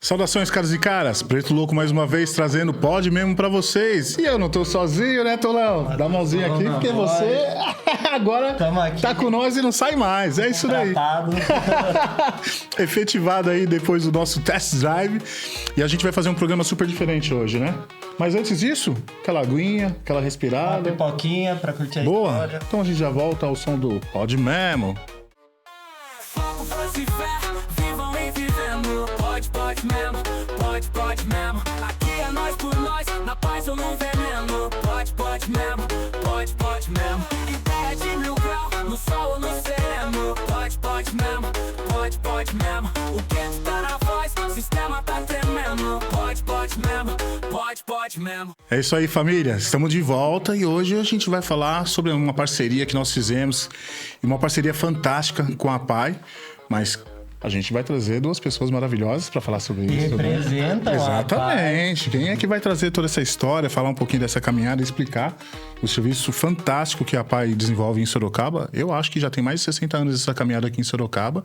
Saudações, caras e caras. Preto Louco mais uma vez trazendo Pode Mesmo pra vocês. E eu não tô sozinho, né, Tolão? Dá a mãozinha aqui, porque você agora tá com nós e não sai mais. É isso daí. Efetivado aí depois do nosso test drive. E a gente vai fazer um programa super diferente hoje, né? Mas antes disso, aquela aguinha, aquela respirada. Uma pipoquinha pra curtir a Boa. história. Então a gente já volta ao som do Pode Mesmo. Pode mesmo, pode mesmo. Aqui é nós por nós, na paz ou no veneno. Pode mesmo, pode mesmo. Ideia de 1000 graus, no sol ou no sereno. Pode mesmo, pode mesmo. O que tá na voz, o sistema tá tremendo. Pode mesmo, pode mesmo. É isso aí, família. Estamos de volta e hoje a gente vai falar sobre uma parceria que nós fizemos. Uma parceria fantástica com a Pai, mas a gente vai trazer duas pessoas maravilhosas para falar sobre isso. Representam Exatamente. Quem é que vai trazer toda essa história, falar um pouquinho dessa caminhada e explicar o serviço fantástico que a Pai desenvolve em Sorocaba? Eu acho que já tem mais de 60 anos essa caminhada aqui em Sorocaba.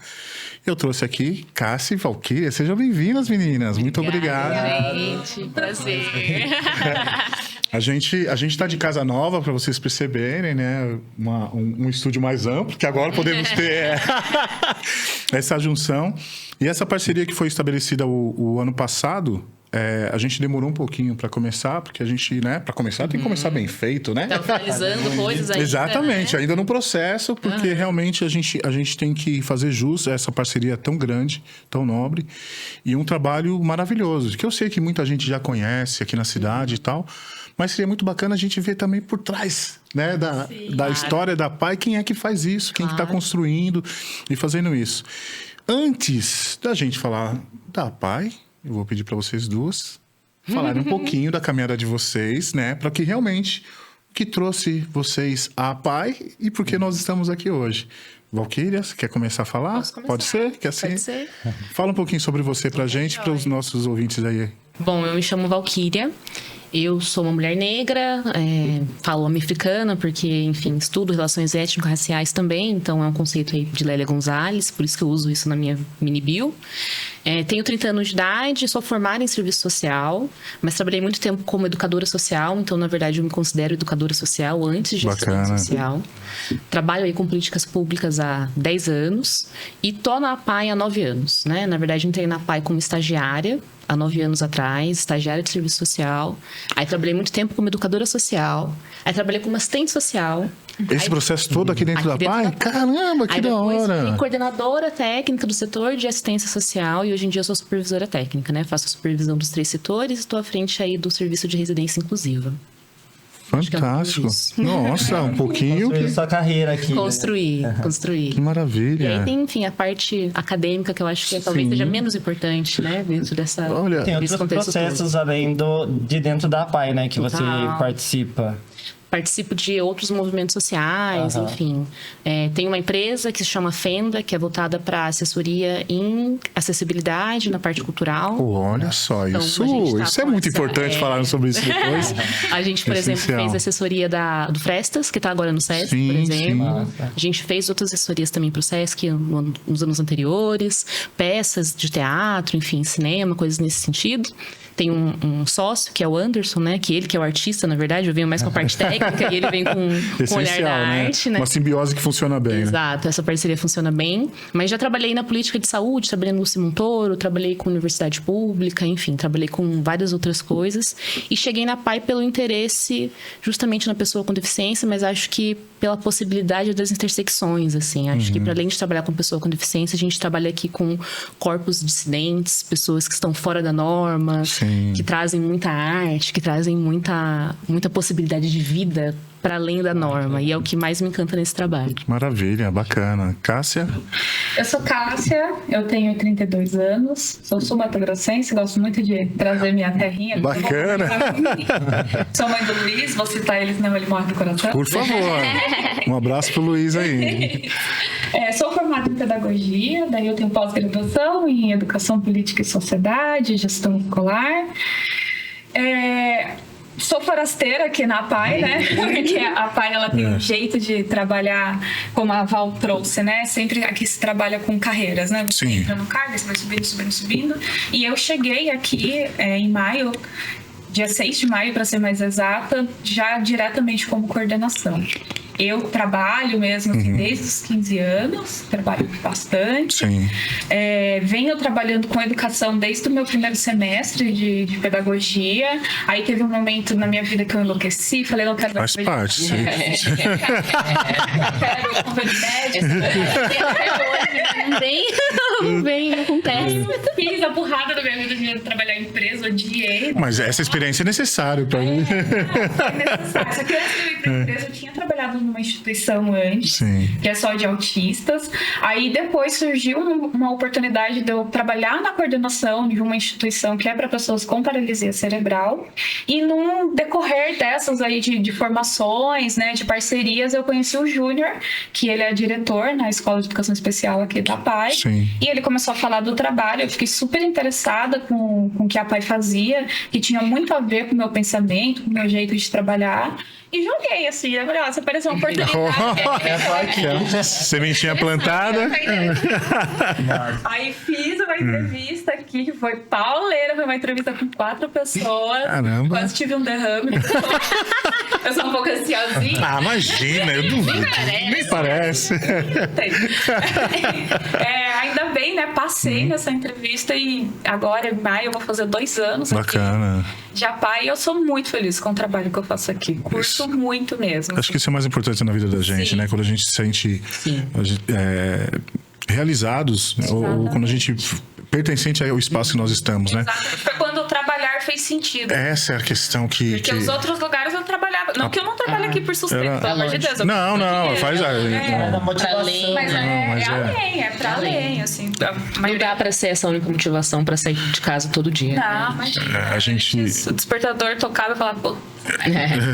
Eu trouxe aqui Cássia e Valquíria. Sejam bem-vindas, meninas. Muito obrigado. Gente, prazer. A gente tá de casa nova, para vocês perceberem, né? Um estúdio mais amplo, que agora podemos ter essa junção. E essa parceria que foi estabelecida o ano passado, a gente demorou um pouquinho para começar, porque a gente, né? Para começar, tem que começar bem feito, né? Tá finalizando coisas ainda, Exatamente, né? ainda no processo, porque realmente a gente tem que fazer jus a essa parceria tão grande, tão nobre, e um trabalho maravilhoso, que eu sei que muita gente já conhece aqui na cidade e tal, mas seria muito bacana a gente ver também por trás, né, da história da Pai, quem é que faz isso, quem que tá construindo e fazendo isso. Antes da gente falar da Pai, eu vou pedir para vocês duas falarem um pouquinho da caminhada de vocês, né, para que realmente o que trouxe vocês à Pai e por que nós estamos aqui hoje. Valquíria, você quer começar a falar? Posso começar. Pode ser? Quer assim? Pode ser. Fala um pouquinho sobre você pra gente, para os nossos ouvintes aí. Bom, eu me chamo Valquíria. Eu sou uma mulher negra, falo americana porque, enfim, estudo relações étnico-raciais também, então é um conceito aí de Lélia Gonzalez, por isso que eu uso isso na minha mini bio. Tenho 30 anos de idade, sou formada em serviço social, mas trabalhei muito tempo como educadora social, então, na verdade, eu me considero educadora social antes de assistente social. Trabalho aí com políticas públicas há 10 anos e tô na PAI há 9 anos, né? Na verdade, entrei na PAI como estagiária, há 9 anos atrás, estagiária de serviço social. Aí trabalhei muito tempo como educadora social. Aí trabalhei como assistente social. Esse processo todo aqui dentro da Pai? Caramba, que da hora! Depois fui coordenadora técnica do setor de assistência social e hoje em dia eu sou supervisora técnica, né? Faço a supervisão dos 3 setores e estou à frente aí do serviço de residência inclusiva. Fantástico. Nossa, um pouquinho. Construir sua carreira aqui. Construir. Que maravilha. E aí tem, enfim, a parte acadêmica que eu acho que talvez seja menos importante, né? Dentro dessa... Olha, Tem outros processos todo. Além de dentro da PAI, né? Que Total. você participa. Participo de outros movimentos sociais, enfim. Tem uma empresa que se chama Fenda, que é voltada para assessoria em acessibilidade na parte cultural. Olha só, então, isso é muito importante falar sobre isso depois. A gente, por exemplo, fez assessoria do Frestas, que está agora no SESC, por exemplo. A gente fez outras assessorias também para o SESC nos anos anteriores, peças de teatro, enfim, cinema, coisas nesse sentido. Tem um sócio, que é o Anderson, né? Que ele que é o artista, na verdade. Eu venho mais com a parte técnica e ele vem com o olhar da arte, né? Uma simbiose que funciona bem, Exato, essa parceria funciona bem. Mas já trabalhei na política de saúde, trabalhei no Lúcio Montoro, trabalhei com universidade pública, enfim, trabalhei com várias outras coisas. E cheguei na PAI pelo interesse justamente na pessoa com deficiência, mas acho que pela possibilidade das intersecções, assim. Acho que para além de trabalhar com pessoa com deficiência, a gente trabalha aqui com corpos dissidentes, pessoas que estão fora da norma, que trazem muita arte, que trazem muita possibilidade de vida para além da norma. E é o que mais me encanta nesse trabalho. Maravilha, bacana. Cássia? Eu sou Cássia, eu tenho 32 anos, sou sul-mato-grossense, gosto muito de trazer minha terrinha. Bacana. Sou mãe do Luiz, vou citar ele, senão ele morre do coração. Por favor. Um abraço pro Luiz aí. Sou formada em pedagogia, daí eu tenho pós-graduação em educação política e sociedade, gestão escolar. Sou forasteira aqui na APAI, né? Porque a APAI, ela tem um jeito de trabalhar, como a Val trouxe, né? Sempre aqui se trabalha com carreiras, né? Você Sim. entra no cargo, você vai subindo. E eu cheguei aqui em maio, dia 6 de maio, para ser mais exata, já diretamente como coordenação. Eu trabalho mesmo assim, desde os 15 anos, trabalho bastante. Sim. Venho trabalhando com educação desde o meu primeiro semestre de pedagogia. Aí teve um momento na minha vida que eu enlouqueci, falei, não quero Faz parte, sim. quero convênio Não vem, acontece. Fiz a burrada da minha vida de trabalhar em empresa, odiei. Mas essa experiência é necessária para mim. Foi necessário. Só que antes de eu ir pra empresa, eu tinha trabalhado numa instituição antes, Sim. que é só de autistas. Aí depois surgiu uma oportunidade de eu trabalhar na coordenação de uma instituição que é para pessoas com paralisia cerebral. E num decorrer dessas aí de formações, né, de parcerias, eu conheci o Júnior, que ele é diretor na Escola de Educação Especial aqui da PAI. Sim. E ele começou a falar do trabalho. Eu fiquei super interessada com o que a PAI fazia, que tinha muito a ver com o meu pensamento, com o meu jeito de trabalhar. E joguei, assim, eu falei, você parece uma oportunidade. Sementinha plantada. Aí fiz uma entrevista aqui, que foi pauleira, foi uma entrevista com 4 pessoas. Caramba. Quase tive um derrame. Eu sou um pouco ansiosinha. Ah, imagina, eu duvido. Nem parece. Ainda bem, né? Passei nessa entrevista e agora, em maio, eu vou fazer 2 anos Bacana. aqui. Já pai, eu sou muito feliz com o trabalho que eu faço aqui. Curso muito mesmo. Acho que isso é mais importante na vida da gente, Sim. né? Quando a gente se sente realizados, ou quando a gente pertencente ao espaço que nós estamos, né? Exato. Foi quando o trabalhar fez sentido. Essa é a questão que... Porque os outros lugares eu trabalhava. Não que eu não trabalho aqui por suspeito, pelo amor de Deus. eu Não, dinheiro. faz... Da motivação. Mas mas é pra além, assim. Não dá pra ser essa única motivação pra sair de casa todo dia. Não, mas a gente... o despertador tocava e falava, pô.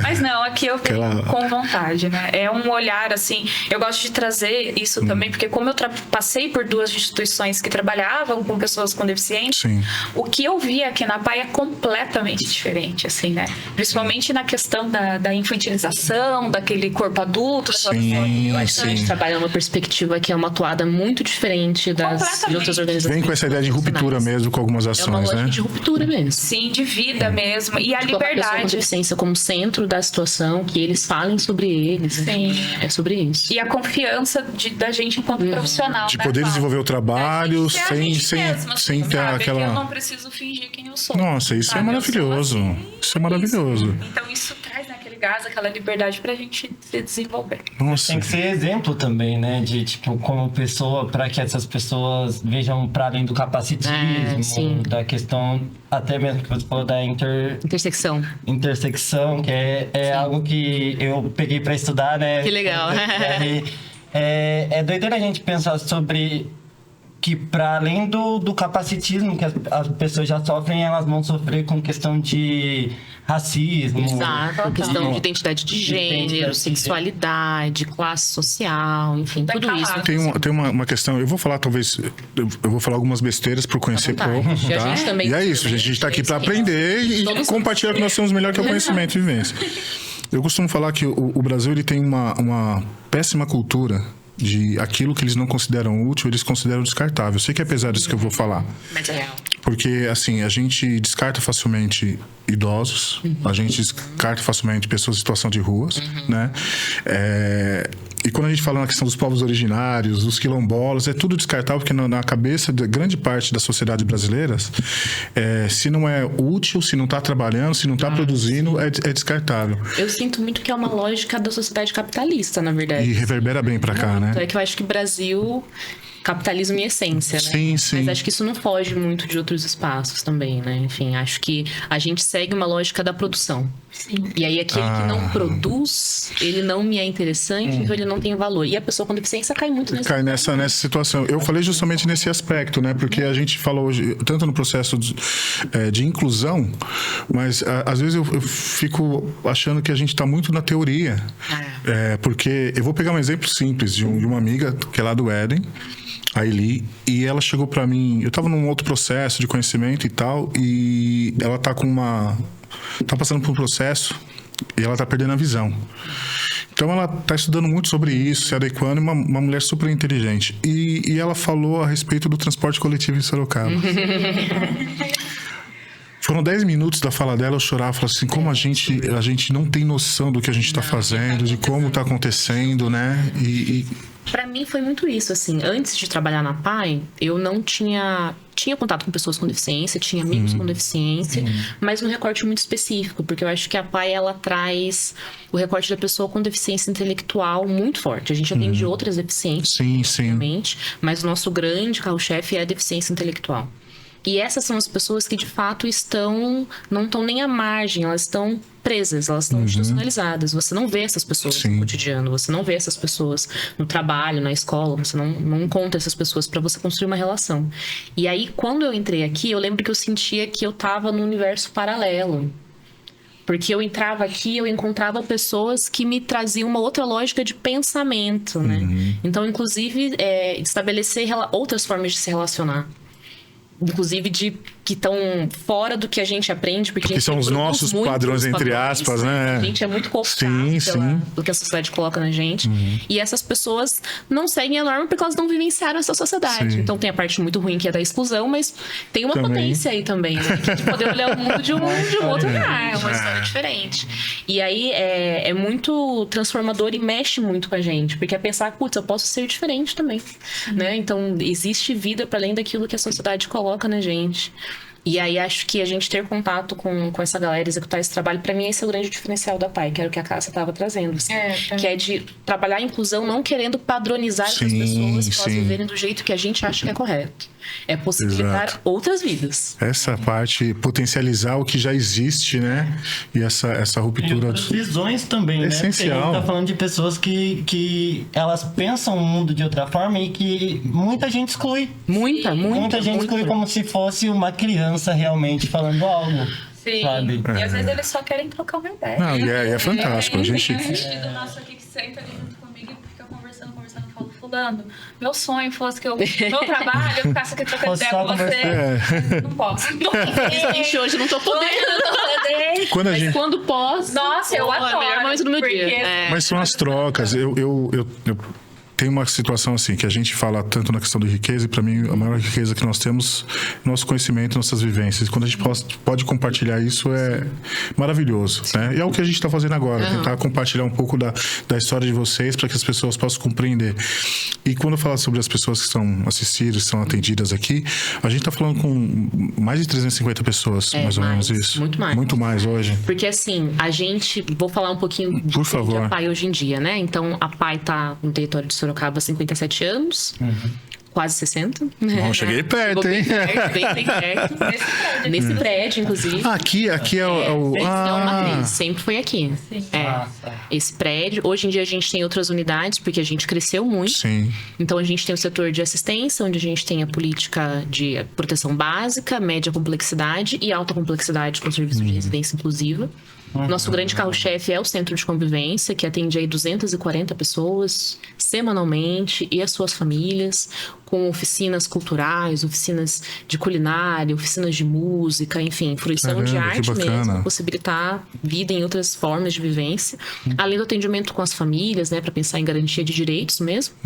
Mas não, aqui eu fico com vontade, né? É um olhar, assim. Eu gosto de trazer isso também, porque como eu passei por 2 instituições que trabalhavam com pessoas com deficiência, Sim. o que eu vi aqui na PAI é completamente diferente, assim, né? Principalmente na questão da infantilização, daquele corpo adulto. Sim, A gente trabalha numa perspectiva que é uma atuada muito diferente de outras organizações. Vem com essa ideia de ruptura mesmo com algumas É uma ações, lógica né? de ruptura mesmo. Sim, de vida mesmo. E a Tipo, a pessoa com liberdade. deficiência como centro da situação, que eles falem sobre eles. Sim. É sobre isso. E a confiança da gente enquanto profissional. De né, poder Paulo? desenvolver o trabalho Da gente ser a gente sem mesma, sem ter sabe? Que eu aquela... não preciso fingir quem eu sou. Nossa, isso é sabe? Eu maravilhoso. sou assim, Isso é maravilhoso. Então isso traz naquele gás, aquela liberdade pra gente se desenvolver. Nossa. Tem que ser exemplo também, né? De, tipo, como pessoa, para que essas pessoas vejam para além do capacitismo, sim. da questão, até mesmo que você falou da Intersecção. intersecção, que é algo que eu peguei para estudar, né? Que legal. É doideira a gente pensar sobre que, para além do capacitismo que as pessoas já sofrem, elas vão sofrer com questão de racismo. Exato. A questão de identidade de gênero, sexualidade, classe social, enfim, Vai tudo calar. isso. Tem uma questão, eu vou falar talvez, eu vou falar algumas besteiras por conhecer Tá à vontade. pouco, E a tá? gente também E é tem, isso, a gente tá aqui é para isso que aprender e todos compartilhar o que nós temos melhor, que é o conhecimento e vivência. Eu costumo falar que o Brasil ele tem uma péssima cultura de aquilo que eles não consideram útil, eles consideram descartável. Eu sei que é pesado isso que eu vou falar. Mas é real. Porque, assim, a gente descarta facilmente idosos, a gente descarta facilmente pessoas em situação de ruas, né? E quando a gente fala na questão dos povos originários, dos quilombolas, é tudo descartável, porque na cabeça de grande parte da sociedade brasileira, se não é útil, se não está trabalhando, se não está produzindo, é descartável. Eu sinto muito que é uma lógica da sociedade capitalista, na verdade. E reverbera bem para cá, né? É que eu acho que Brasil... Capitalismo em essência, né? Sim, sim. Mas acho que isso não foge muito de outros espaços também, né? Enfim, acho que a gente segue uma lógica da produção. Sim. E aí aquele que não produz, ele não me é interessante, então ele não tem valor. E a pessoa com deficiência cai muito nesse Cai nessa situação. Eu falei justamente nesse aspecto, né? Porque a gente falou hoje, tanto no processo de inclusão, mas às vezes eu fico achando que a gente está muito na teoria. Porque eu vou pegar um exemplo simples de uma amiga que é lá do Éden, a Eli, e ela chegou pra mim, eu tava num outro processo de conhecimento e tal, e ela tá com uma tá passando por um processo e ela tá perdendo a visão. Então ela tá estudando muito sobre isso, se adequando, uma mulher super inteligente. E ela falou a respeito do transporte coletivo em Sorocaba. Foram 10 minutos da fala dela, eu chorava, falava assim, como a gente não tem noção do que a gente está fazendo, de como está acontecendo, né? Pra mim foi muito isso, assim. Antes de trabalhar na PAI, eu não tinha contato com pessoas com deficiência, tinha amigos com deficiência, mas num recorte muito específico, porque eu acho que a PAI, ela traz o recorte da pessoa com deficiência intelectual muito forte. A gente atende outras deficiências, obviamente, mas o nosso grande carro-chefe é a deficiência intelectual. E essas são as pessoas que, de fato, não estão nem à margem, elas estão presas, elas estão institucionalizadas. Você não vê essas pessoas no cotidiano, você não vê essas pessoas no trabalho, na escola, você não encontra essas pessoas para você construir uma relação. E aí, quando eu entrei aqui, eu lembro que eu sentia que eu estava num universo paralelo. Porque eu entrava aqui, eu encontrava pessoas que me traziam uma outra lógica de pensamento, né? Então, inclusive, estabelecer outras formas de se relacionar. Inclusive que estão fora do que a gente aprende, porque a gente são os nossos padrões, entre aspas, né? A gente é muito cooptado do que a sociedade coloca na gente. E essas pessoas não seguem a norma porque elas não vivenciaram essa sociedade. Então tem a parte muito ruim que é da exclusão, mas tem uma potência aí também, né? Que é de poder olhar o mundo de um outro lugar, uma história diferente. E aí é muito transformador e mexe muito com a gente, porque é pensar, putz, eu posso ser diferente também, né? Então existe vida para além daquilo que a sociedade coloca na gente. E aí acho que a gente ter contato com essa galera, executar esse trabalho, pra mim esse é o grande diferencial da PAI, que era o que a Cássia estava trazendo, assim, que é de trabalhar a inclusão não querendo padronizar essas pessoas para elas viverem do jeito que a gente acha que é correto. É possibilitar outras vidas. Essa parte, potencializar o que já existe, né? E essa ruptura. Outras visões também, né? Essencial. Porque a gente tá falando de pessoas que elas pensam o mundo de outra forma e que muita gente exclui. Muita gente exclui como se fosse uma criança realmente falando algo. Sim. Sabe? E às vezes eles só querem trocar uma ideia. Não, e é fantástico. A gente... Tem um vestido nosso aqui que senta ali junto comigo e fica conversando, falo, fulano, meu sonho fosse que meu trabalho, eu ficasse aqui trocando ideia com você. Não posso. Infelizmente hoje não tô podendo. Mas quando posso... Nossa, eu adoro. É o melhor momento do meu dia. Mas são as trocas. Eu tem uma situação assim, que a gente fala tanto na questão de riqueza, e para mim a maior riqueza que nós temos é nosso conhecimento, nossas vivências. Quando a gente pode compartilhar isso, é maravilhoso, né? E é o que a gente está fazendo agora, tentar compartilhar um pouco da história de vocês para que as pessoas possam compreender. E quando eu falar sobre as pessoas que são assistidas, são atendidas aqui, a gente está falando com mais de 350 pessoas, mais ou menos isso. Muito mais hoje. Porque assim, vou falar um pouquinho Por favor. da PAI hoje em dia, né? Então, a PAI tá no território de Sorocaba há 57 anos. Quase 60. Não, cheguei perto, hein? Bem perto. Nesse prédio, inclusive. Aqui é o... É uma matriz, sempre foi aqui. Esse prédio. Hoje em dia a gente tem outras unidades, porque a gente cresceu muito. Sim. Então a gente tem o setor de assistência, onde a gente tem a política de proteção básica, média complexidade e alta complexidade com serviço de residência inclusiva. Nosso grande carro-chefe é o Centro de Convivência, que atende aí 240 pessoas semanalmente e as suas famílias, com oficinas culturais, oficinas de culinária, oficinas de música, enfim, fruição de arte mesmo, possibilitar vida em outras formas de vivência, além do atendimento com as famílias, né, para pensar em garantia de direitos mesmo.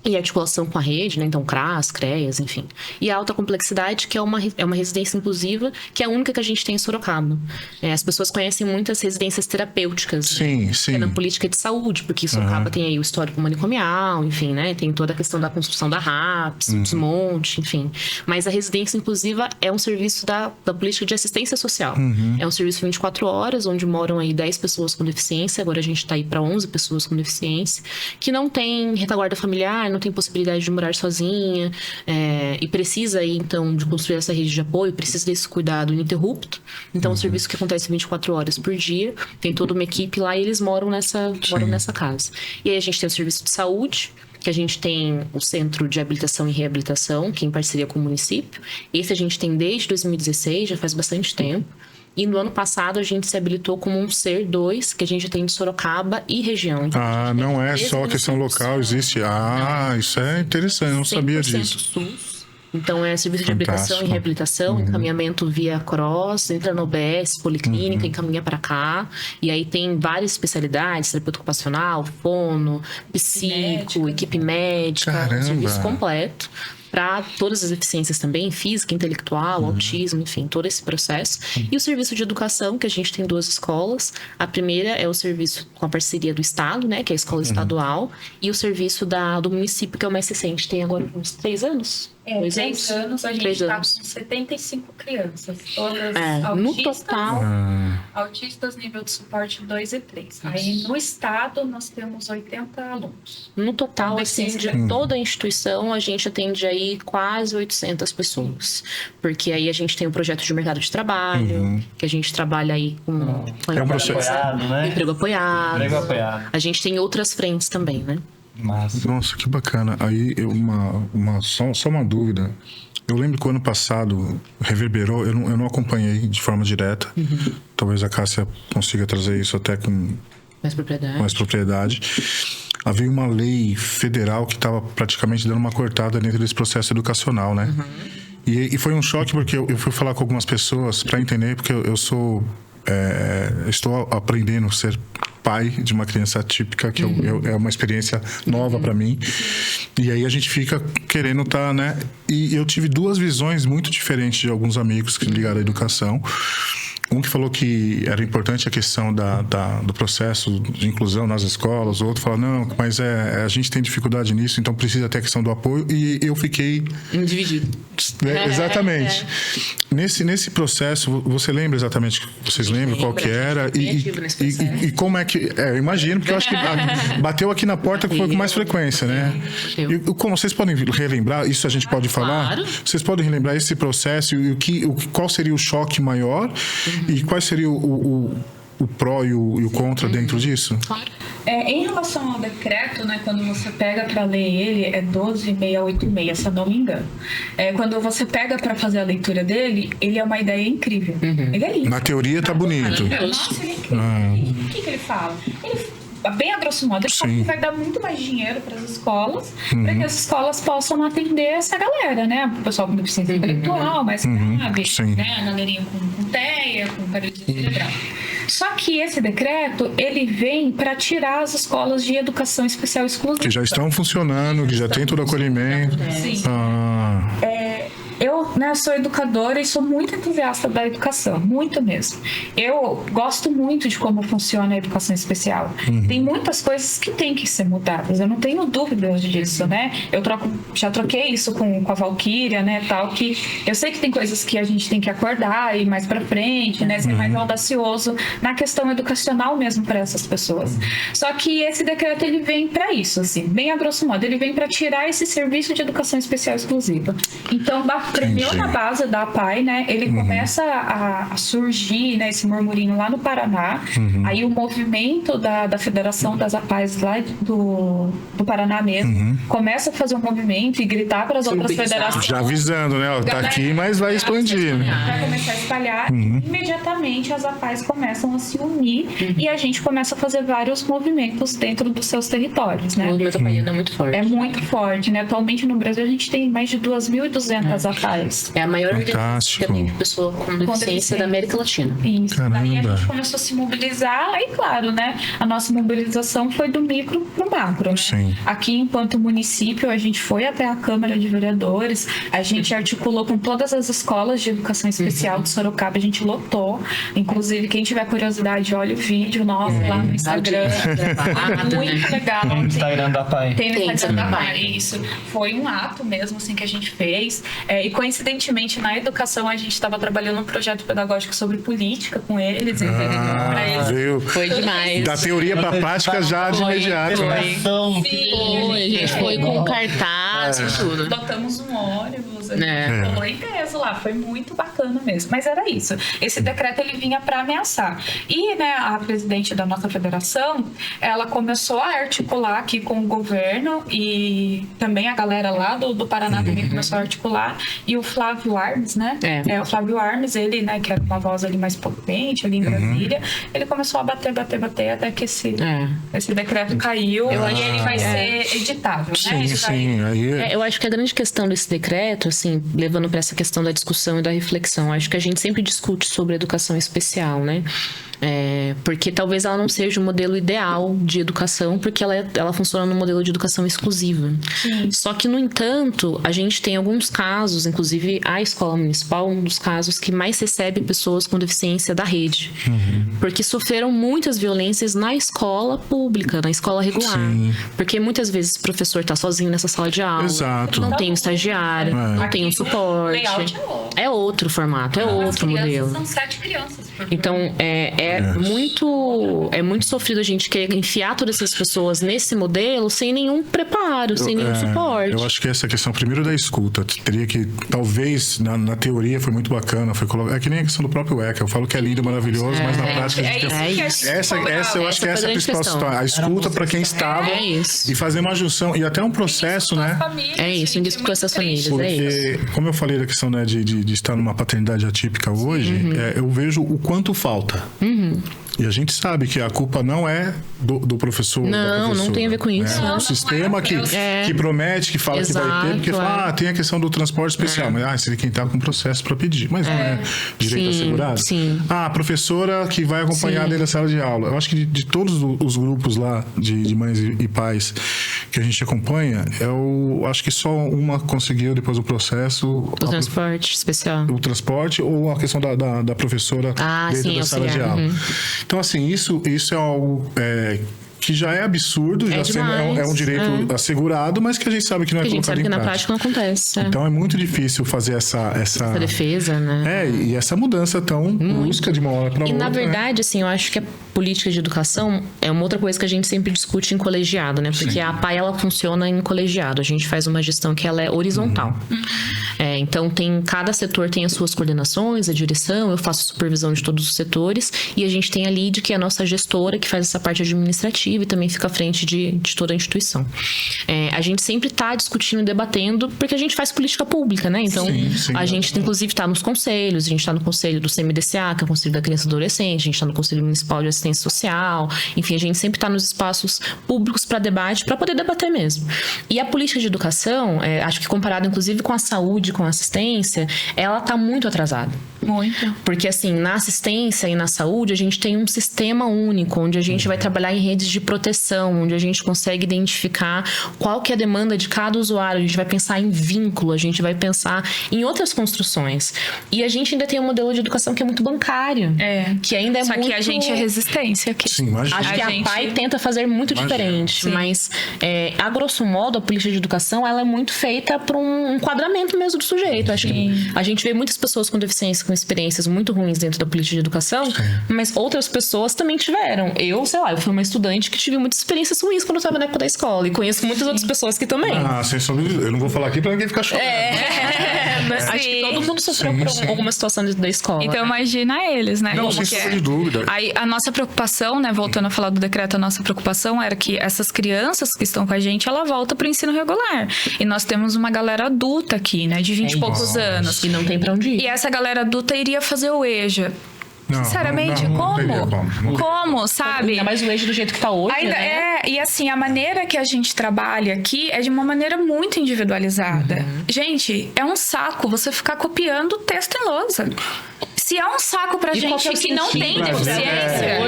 E articulação com a rede, né? Então, CRAS, CREAS, enfim. E a alta complexidade, que é uma residência inclusiva, que é a única que a gente tem em Sorocaba. As pessoas conhecem muitas residências terapêuticas. Sim, né? sim. Que é na política de saúde, porque Sorocaba tem aí o histórico manicomial, enfim, né? Tem toda a questão da construção da RAPS, o desmonte, enfim. Mas a residência inclusiva é um serviço da política de assistência social. É um serviço 24 horas, onde moram aí 10 pessoas com deficiência, agora a gente está aí para 11 pessoas com deficiência, que não tem retaguarda familiar, não tem possibilidade de morar sozinha, e precisa aí, então, de construir essa rede de apoio, precisa desse cuidado ininterrupto. Então, é um serviço que acontece 24 horas por dia, tem toda uma equipe lá e eles moram nessa casa. E aí a gente tem o serviço de saúde, que a gente tem o Centro de Habilitação e Reabilitação, que é em parceria com o município. Esse a gente tem desde 2016, já faz bastante tempo. E no ano passado a gente se habilitou como um SER 2, que a gente tem de Sorocaba e região. Então, não é só questão local, existe... isso é interessante, eu não sabia disso. SUS, Então, é serviço de habilitação e Fantástico. reabilitação, encaminhamento via cross, entra no OBS, policlínica, encaminha para cá. E aí tem várias especialidades, terapeuta ocupacional, fono, psico, equipe médica, Caramba. um serviço completo. Para todas as deficiências também, física, intelectual, autismo, enfim, todo esse processo. E o serviço de educação, que a gente tem 2 escolas. A primeira é o serviço com a parceria do Estado, né, que é a escola estadual. E o serviço do município, que é o mais recente, tem agora uns 3 anos. 3 anos, a gente 3 está com anos. 75 crianças, todas No autistas, total, autistas nível de suporte 2 e 3. Aí no estado nós temos 80 alunos. no total, Com assim, de deficiência. toda a instituição, a gente atende aí quase 800 pessoas. Porque aí a gente tem o projeto de mercado de trabalho, que a gente trabalha aí com É um processo. Apoiado, né? emprego apoiado. Emprego apoiado. A gente tem outras frentes também, né? Massa. Nossa, que bacana. Aí, só uma dúvida. Eu lembro que o ano passado reverberou, eu não acompanhei de forma direta. Talvez a Cássia consiga trazer isso até com Mais propriedade. mais propriedade. Havia uma lei federal que estava praticamente dando uma cortada dentro desse processo educacional, né? E foi um choque porque eu fui falar com algumas pessoas para entender, porque eu estou aprendendo a ser pai de uma criança atípica, que é uma experiência nova para mim. E aí a gente fica querendo estar, né? E eu tive 2 visões muito diferentes de alguns amigos que ligaram à educação. Um que falou que era importante a questão do processo de inclusão nas escolas, o outro falou, não, mas a gente tem dificuldade nisso, então precisa ter a questão do apoio, e eu fiquei... Dividido. Exatamente. Nesse processo, você lembra exatamente, vocês lembram qual que era? E como é que... eu imagino, porque eu acho que bateu aqui na porta que foi com mais frequência, né? E como vocês podem relembrar, isso a gente pode falar? Claro. Vocês podem relembrar esse processo e qual seria o choque maior e qual seria o pró e o contra dentro disso? Claro. Em relação ao decreto, né, quando você pega para ler ele, é 12.686, se eu não me engano. Quando você pega para fazer a leitura dele, ele é uma ideia incrível. Ele é lindo. Na teoria tá bonito. Nossa, ele é incrível. O que ele fala? Bem a grosso modo, ele fala que vai dar muito mais dinheiro para as escolas, para que as escolas possam atender essa galera, né? O pessoal com deficiência intelectual, mais grave, Sim. né? Galerinha com TEA, com paralisia cerebral. Só que esse decreto, ele vem para tirar as escolas de educação especial exclusiva. Que já estão funcionando, que já tem todo o acolhimento. Sim. Eu, Eu sou educadora e sou muito entusiasta da educação, muito mesmo. Eu gosto muito de como funciona a educação especial. Tem muitas coisas que têm que ser mudadas, eu não tenho dúvidas disso, né? Já troquei isso com a Valquíria, né, tal, que eu sei que tem coisas que a gente tem que acordar e ir mais pra frente, né, ser mais audacioso na questão educacional mesmo para essas pessoas. Só que esse decreto, ele vem para isso, assim, bem a grosso modo, ele vem para tirar esse serviço de educação especial exclusiva. Então, tremeu na base da APAE, né? Ele começa a surgir, né, esse murmurinho lá no Paraná. Aí o movimento da Federação das APAEs lá do Paraná mesmo começa a fazer um movimento e gritar para as outras federações. já avisando, né? Ó, tá aqui, mas vai expandir. Vai começar a espalhar. Imediatamente as APAEs começam a se unir e a gente começa a fazer vários movimentos dentro dos seus territórios, né? O movimento apoiano é muito forte. É muito forte, né? Atualmente no Brasil a gente tem mais de 2.200 APAEs. É a maior Fantástico. organização que atende pessoa com deficiência da América Latina. Isso. Caramba. Daí a gente começou a se mobilizar, aí claro, né? A nossa mobilização foi do micro pro macro, né? Sim. Aqui, enquanto município, a gente foi até a Câmara de Vereadores, a gente articulou com todas as escolas de educação especial de Sorocaba, a gente lotou. Inclusive, quem tiver curiosidade, olha o vídeo nosso lá no Instagram. É muito legal. No Instagram da PAI. Tem no Instagram da PAI, isso. Foi um ato mesmo, assim, que a gente fez. E coincidentemente, na educação, a gente estava trabalhando um projeto pedagógico sobre política com eles. Pra eles. Veio Foi demais. da teoria pra prática já de imediato, né? Foi, a gente foi com cartaz e tudo. Botamos um ônibus, a gente rolou em peso lá, foi muito bacana mesmo. Mas era isso. Esse decreto, ele vinha para ameaçar. E, né, a presidente da nossa federação, ela começou a articular aqui com o governo e também a galera lá do Paraná também começou a articular. E o Flávio Armes, né? O Flávio Armes, ele, né, que era uma voz ali mais potente ali em Brasília, ele começou a bater até que esse decreto caiu e ele vai ser editável, né? Sim. Aí Eu acho que a grande questão desse decreto, assim, levando para essa questão da discussão e da reflexão, acho que a gente sempre discute sobre educação especial, né? Porque talvez ela não seja o modelo ideal de educação, porque ela funciona no modelo de educação exclusiva. Sim. Só que, no entanto, a gente tem alguns casos, inclusive a escola municipal, um dos casos que mais recebe pessoas com deficiência da rede. Porque sofreram muitas violências na escola pública, na escola regular. Sim. Porque muitas vezes o professor tá sozinho nessa sala de aula. Exato. Não tem um estagiário, não tem um suporte. layout É outro formato, é outro modelo. São 7 crianças por Então, muito sofrido a gente querer enfiar todas essas pessoas nesse modelo sem nenhum preparo, sem nenhum suporte. Eu acho que essa questão, primeiro, da escuta. Teria que, talvez, na teoria foi muito bacana, foi colocar. É que nem a questão do próprio ECA. Eu falo que é lindo, maravilhoso, mas na prática a gente tem. Essa eu acho que essa é a principal situação. A escuta para quem estava e fazer uma junção. E até um processo, né? Isso, indício com essas famílias, Porque, como eu falei da questão, né, de estar numa paternidade atípica hoje, eu vejo o quanto falta. E a gente sabe que a culpa não é do professor. Não tem a ver com isso. É o sistema que promete, que fala que vai ter, porque fala, tem a questão do transporte especial, mas você quem está com processo para pedir. Mas não é direito assegurado? Sim. A professora que vai acompanhar dentro da sala de aula. Eu acho que de todos os grupos lá, de mães e pais que a gente acompanha, eu acho que só uma conseguiu, depois do processo... O transporte especial. O transporte ou a questão da professora dentro da sala de aula. Então, assim, isso é algo que já é absurdo, é um direito assegurado, mas que a gente sabe que não é colocado em prática. A gente sabe que na prática não acontece. Então, é muito difícil fazer essa defesa, né? E essa mudança tão brusca de uma hora para outra. E, na verdade, assim, eu acho que a política de educação é uma outra coisa que a gente sempre discute em colegiado, né? Porque a APAE, ela funciona em colegiado. A gente faz uma gestão que ela é horizontal. Então, cada setor tem as suas coordenações, a direção, eu faço supervisão de todos os setores, e a gente tem a LID, que é a nossa gestora, que faz essa parte administrativa e também fica à frente de toda a instituição. A gente sempre está discutindo e debatendo, porque a gente faz política pública, né? Então, a gente, inclusive, está nos conselhos, a gente está no conselho do CMDCA, que é o Conselho da Criança e Adolescente, a gente está no Conselho Municipal de Assistência Social, enfim, a gente sempre está nos espaços públicos para debate, para poder debater mesmo. E a política de educação, acho que comparado, inclusive, com a saúde, com a assistência, ela está muito atrasada. Muito. Porque, assim, na assistência e na saúde, a gente tem um sistema único, onde a gente vai trabalhar em redes de proteção, onde a gente consegue identificar qual que é a demanda de cada usuário, a gente vai pensar em vínculo, a gente vai pensar em outras construções. E a gente ainda tem um modelo de educação que é muito bancário. Que ainda é Só muito... que a gente é resistência aqui. Sim, imagina. Acho que a PAI tenta fazer muito diferente, mas a grosso modo, a política de educação, ela é muito feita por um enquadramento mesmo do sujeito. Acho que a gente vê muitas pessoas com deficiência, com experiências muito ruins dentro da política de educação, mas outras pessoas também tiveram. Eu fui uma estudante que tive muitas experiências ruins quando eu estava na época da escola, e conheço muitas outras pessoas que também. Sem sombra de dúvida. Eu não vou falar aqui pra ninguém ficar chorando. Mas acho que todo mundo sofreu por alguma situação dentro da escola. Então, imagina eles, né? Não, sem sombra de dúvida. Aí, a nossa preocupação, né, voltando a falar do decreto, a nossa preocupação era que essas crianças que estão com a gente, ela volta pro ensino regular. E nós temos uma galera adulta aqui, né, de 20 e poucos anos. E não tem pra onde ir. E essa galera adulta iria fazer o EJA. Não, Sinceramente, não teria como. Como, sabe? Ainda mais o eixo do jeito que tá hoje, Ainda né? e assim, a maneira que a gente trabalha aqui é de uma maneira muito individualizada. Gente, é um saco você ficar copiando texto em lousa. Se é um saco pra gente que não tem deficiência,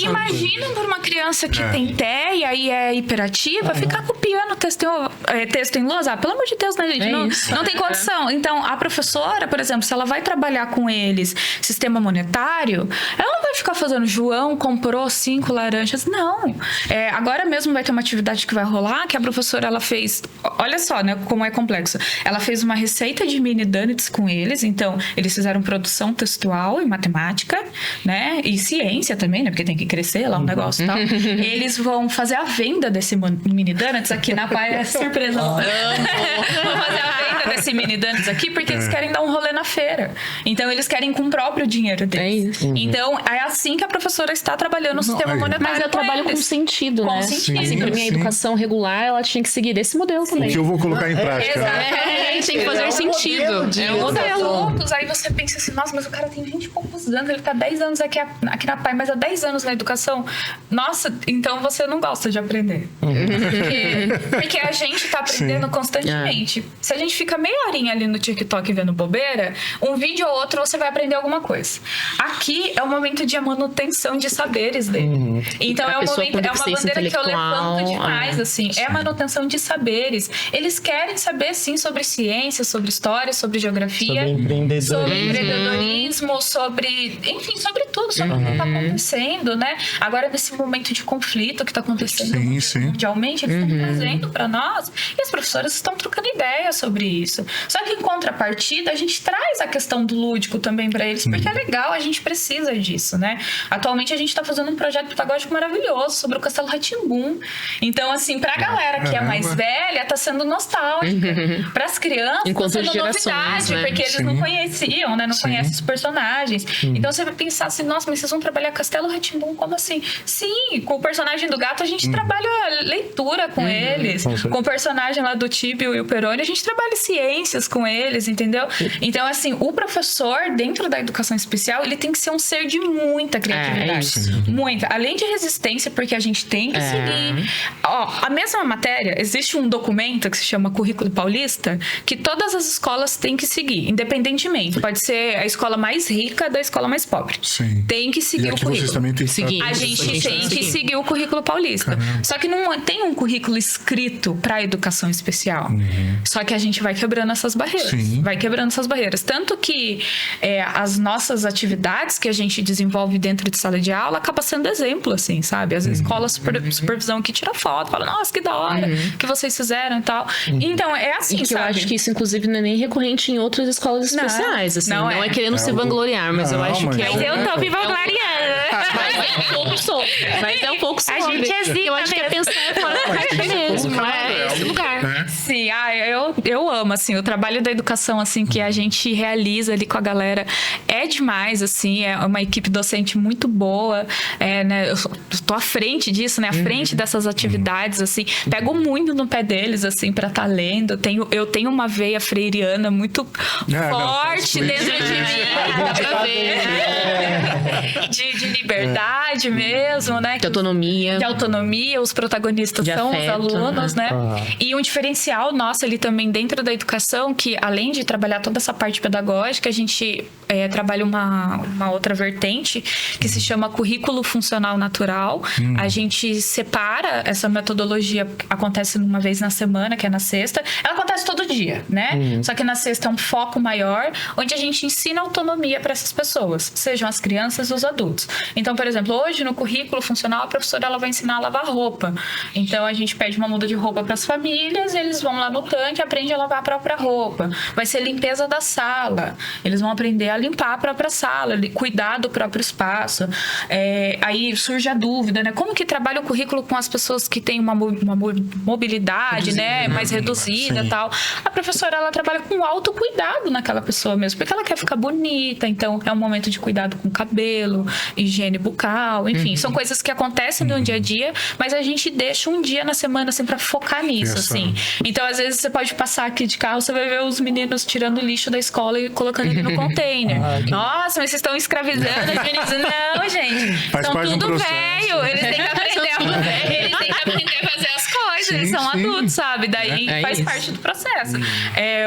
imagina por uma criança que tem TEA e é hiperativa, ficar copiando texto em lousa. Pelo amor de Deus, né, gente? Não tem condição. Então, a professora, por exemplo, se ela vai trabalhar com eles sistema monetário, ela não vai ficar fazendo João comprou 5 laranjas. Não. Agora mesmo vai ter uma atividade que vai rolar, que a professora, ela fez... Olha só, né, como é complexo. Ela fez uma receita de mini donuts com eles. Então, eles fizeram produção textual e matemática, né? E ciência também, né? Porque tem que crescer lá um negócio e tal. Eles vão fazer a venda desse mini donuts aqui na PAI. É surpresa. Vão fazer a venda desse mini donuts aqui porque eles querem dar um rolê na feira. Então, eles querem com o próprio dinheiro deles. Então, assim que a professora está trabalhando no sistema aí. monetário. Mas eu trabalho com eles. sentido, Com né? sentido. Assim, pra mim, a Sim. educação regular, ela tinha que seguir esse modelo também. Que eu vou colocar em prática. Tem que fazer sentido. É um modelo. Outros, aí você pensa assim, nossa, mas o cara tem 20 e poucos anos, ele tá 10 anos aqui na PAI, mas há 10 anos na educação. Nossa, então você não gosta de aprender. Porque a gente tá aprendendo constantemente. Se a gente fica meia horinha ali no TikTok vendo bobeira, um vídeo ou outro você vai aprender alguma coisa. Aqui é o momento de manutenção de saberes dele. Então Pra é um pessoa momento, com é uma deficiência bandeira que eu intelectual, levanto demais, assim. É manutenção de saberes. Eles querem saber, sim, sobre ciência, sobre história, sobre geografia, Sobre empreendedorismo. sobre empreendedorismo, sobre, enfim, sobre tudo, sobre o que está acontecendo, né? Agora, nesse momento de conflito que está acontecendo mundialmente, eles estão trazendo para nós e as professoras estão trocando ideias sobre isso. Só que, em contrapartida, a gente traz a questão do lúdico também para eles, porque é legal, a gente precisa disso, né? Atualmente, a gente está fazendo um projeto pedagógico maravilhoso sobre o Castelo Rá-Tim-Bum. Então, assim, para a galera que é mais velha, tá sendo nostálgica. Para as crianças, Encontro tá de sendo gerações, novidade, né? porque eles não conheciam, né? Não conhecem os personagens. Então você vai pensar assim, nossa, mas vocês vão trabalhar Castelo Rá-Tim-Bum, como assim? Sim, com o personagem do gato a gente trabalha leitura com eles. Com o personagem lá do Tíbio e o Peroni, a gente trabalha ciências com eles, entendeu? Então, assim, o professor, dentro da educação especial, ele tem que ser um ser de muita criatividade. Muita. Além de resistência, porque a gente tem que seguir. Ó, a mesma matéria, existe um documento que se chama Currículo Paulista, que todas as escolas têm que seguir, independentemente. Pode ser a escola mais rica da escola mais pobre. Sim. Tem que seguir E o aqui currículo. vocês também têm que Seguir. A gente tem que seguir. seguir o currículo paulista. Só que não tem um currículo escrito para educação especial. Só que a gente vai quebrando essas barreiras. Sim. Vai quebrando essas barreiras. Tanto que as nossas atividades que a gente desenvolve dentro de sala de aula acaba sendo exemplo, assim, sabe? As escolas supervisão que tira foto, fala, nossa, que da hora que vocês fizeram e tal. Então, é assim, E que sabe? eu acho que isso, inclusive, não é nem recorrente em outras escolas especiais. Assim, não não é. é querendo se vangloriar, mas eu Não, acho mas- que é Mas eu tô me vangloriando. Mas é um pouco sobre. Mas é um pouco sobre. gente é zica Eu acho que é mesmo. pensar fora da caixa mesmo. É esse lugar. Sim, eu amo, assim, o trabalho da educação, assim, que a gente realiza ali com a galera é demais, assim, é uma equipe docente muito boa, né, eu tô à frente disso, né, à frente dessas atividades, assim, pego muito no pé deles, assim, pra estar lendo, eu tenho uma veia freiriana muito forte dentro de mim, dá pra ver, né? De liberdade mesmo, né? De autonomia. De autonomia, os protagonistas De são os afeto, alunos, né? E um diferencial nosso ali também dentro da educação, que além de trabalhar toda essa parte pedagógica, a gente trabalha uma outra vertente que se chama currículo funcional natural. A gente separa essa metodologia, acontece uma vez na semana, que é na sexta. Ela acontece todo dia, né? Só que na sexta é um foco maior, onde a gente ensina autonomia para essas pessoas, sejam as crianças e os adultos. Então, por exemplo, hoje no currículo funcional, a professora ela vai ensinar a lavar roupa. Então, a gente pede uma muda de roupa para as famílias, eles vão lá no tanque e aprendem a lavar a própria roupa. Vai ser limpeza da sala. Eles vão aprender a limpar a própria sala, cuidar do próprio espaço. Aí surge a dúvida, né? Como que trabalha o currículo com as pessoas que têm uma mobilidade, né? Mais reduzida e tal. A professora, ela trabalha com autocuidado naquela pessoa mesmo, porque ela quer ficar bonita, então é um momento de cuidado com o cabelo, higiene bucal, enfim, são coisas que acontecem no dia a dia, mas a gente deixa um dia na semana, assim, pra focar nisso, assim. Então, às vezes, você pode passar aqui de carro, você vai ver os meninos tirando lixo da escola e colocando ele no container. Nossa, mas vocês estão escravizando os meninos. Não, gente. Faz São parte de um tudo processo. velho. Eles têm que aprender a fazer as coisas. Eles são adultos, sabe? Daí faz parte do processo.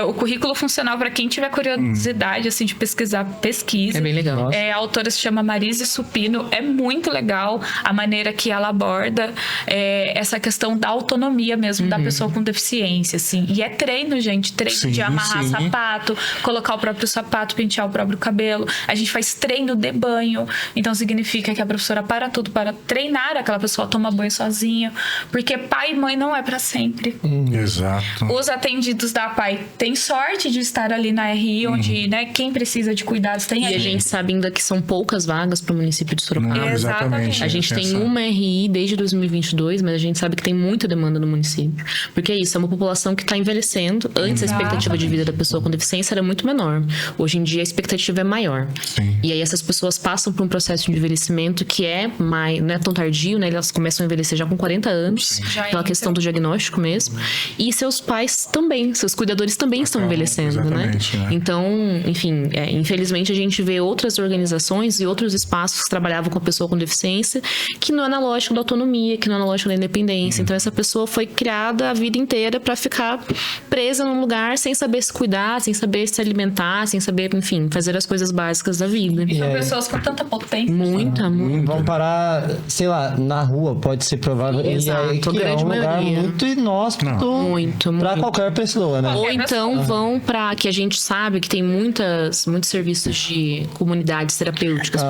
O currículo funcional, pra quem tiver curiosidade, assim, de pesquisa. É bem legal. A autora se chama Marise Supino. É muito legal a maneira que ela aborda essa questão da autonomia mesmo da pessoa com deficiência, assim. E é treino, gente. Treino de amarrar sapato, colocar o próprio sapato, pentear o próprio cabelo. A gente faz treino de banho. Então, significa que a professora para tudo para treinar aquela pessoa a tomar banho sozinha. Porque pai e mãe não não é para sempre. Exato. Os atendidos da APAE têm sorte de estar ali na RI, onde, né, quem precisa de cuidados tem E a gente sabe ainda que são poucas vagas para o município de Sorocaba. Não, exatamente. A gente tem uma RI desde 2022, mas a gente sabe que tem muita demanda no município. Porque é isso, é uma população que está envelhecendo. Antes a expectativa de vida da pessoa com deficiência era muito menor. Hoje em dia a expectativa é maior. Sim. E aí essas pessoas passam por um processo de envelhecimento que não é tão tardio, né? Elas começam a envelhecer já com 40 anos, pela questão do diagnóstico mesmo. E seus pais também, seus cuidadores também estão envelhecendo, né? Então, enfim, infelizmente a gente vê outras organizações e outros espaços que trabalhavam com a pessoa com deficiência que não é na lógica da autonomia, que não é na lógica da independência. Então essa pessoa foi criada a vida inteira para ficar presa num lugar sem saber se cuidar, sem saber se alimentar, sem saber, enfim, fazer as coisas básicas da vida. E são pessoas com tanta potência. Muita. Vão parar, sei lá, na rua, pode ser provável. Exato, E aí, que grande é um lugar maioria. muito inóspito Muito. pra qualquer pessoa, né? Ou então vão para que a gente sabe que tem muitos serviços de comunidades terapêuticas.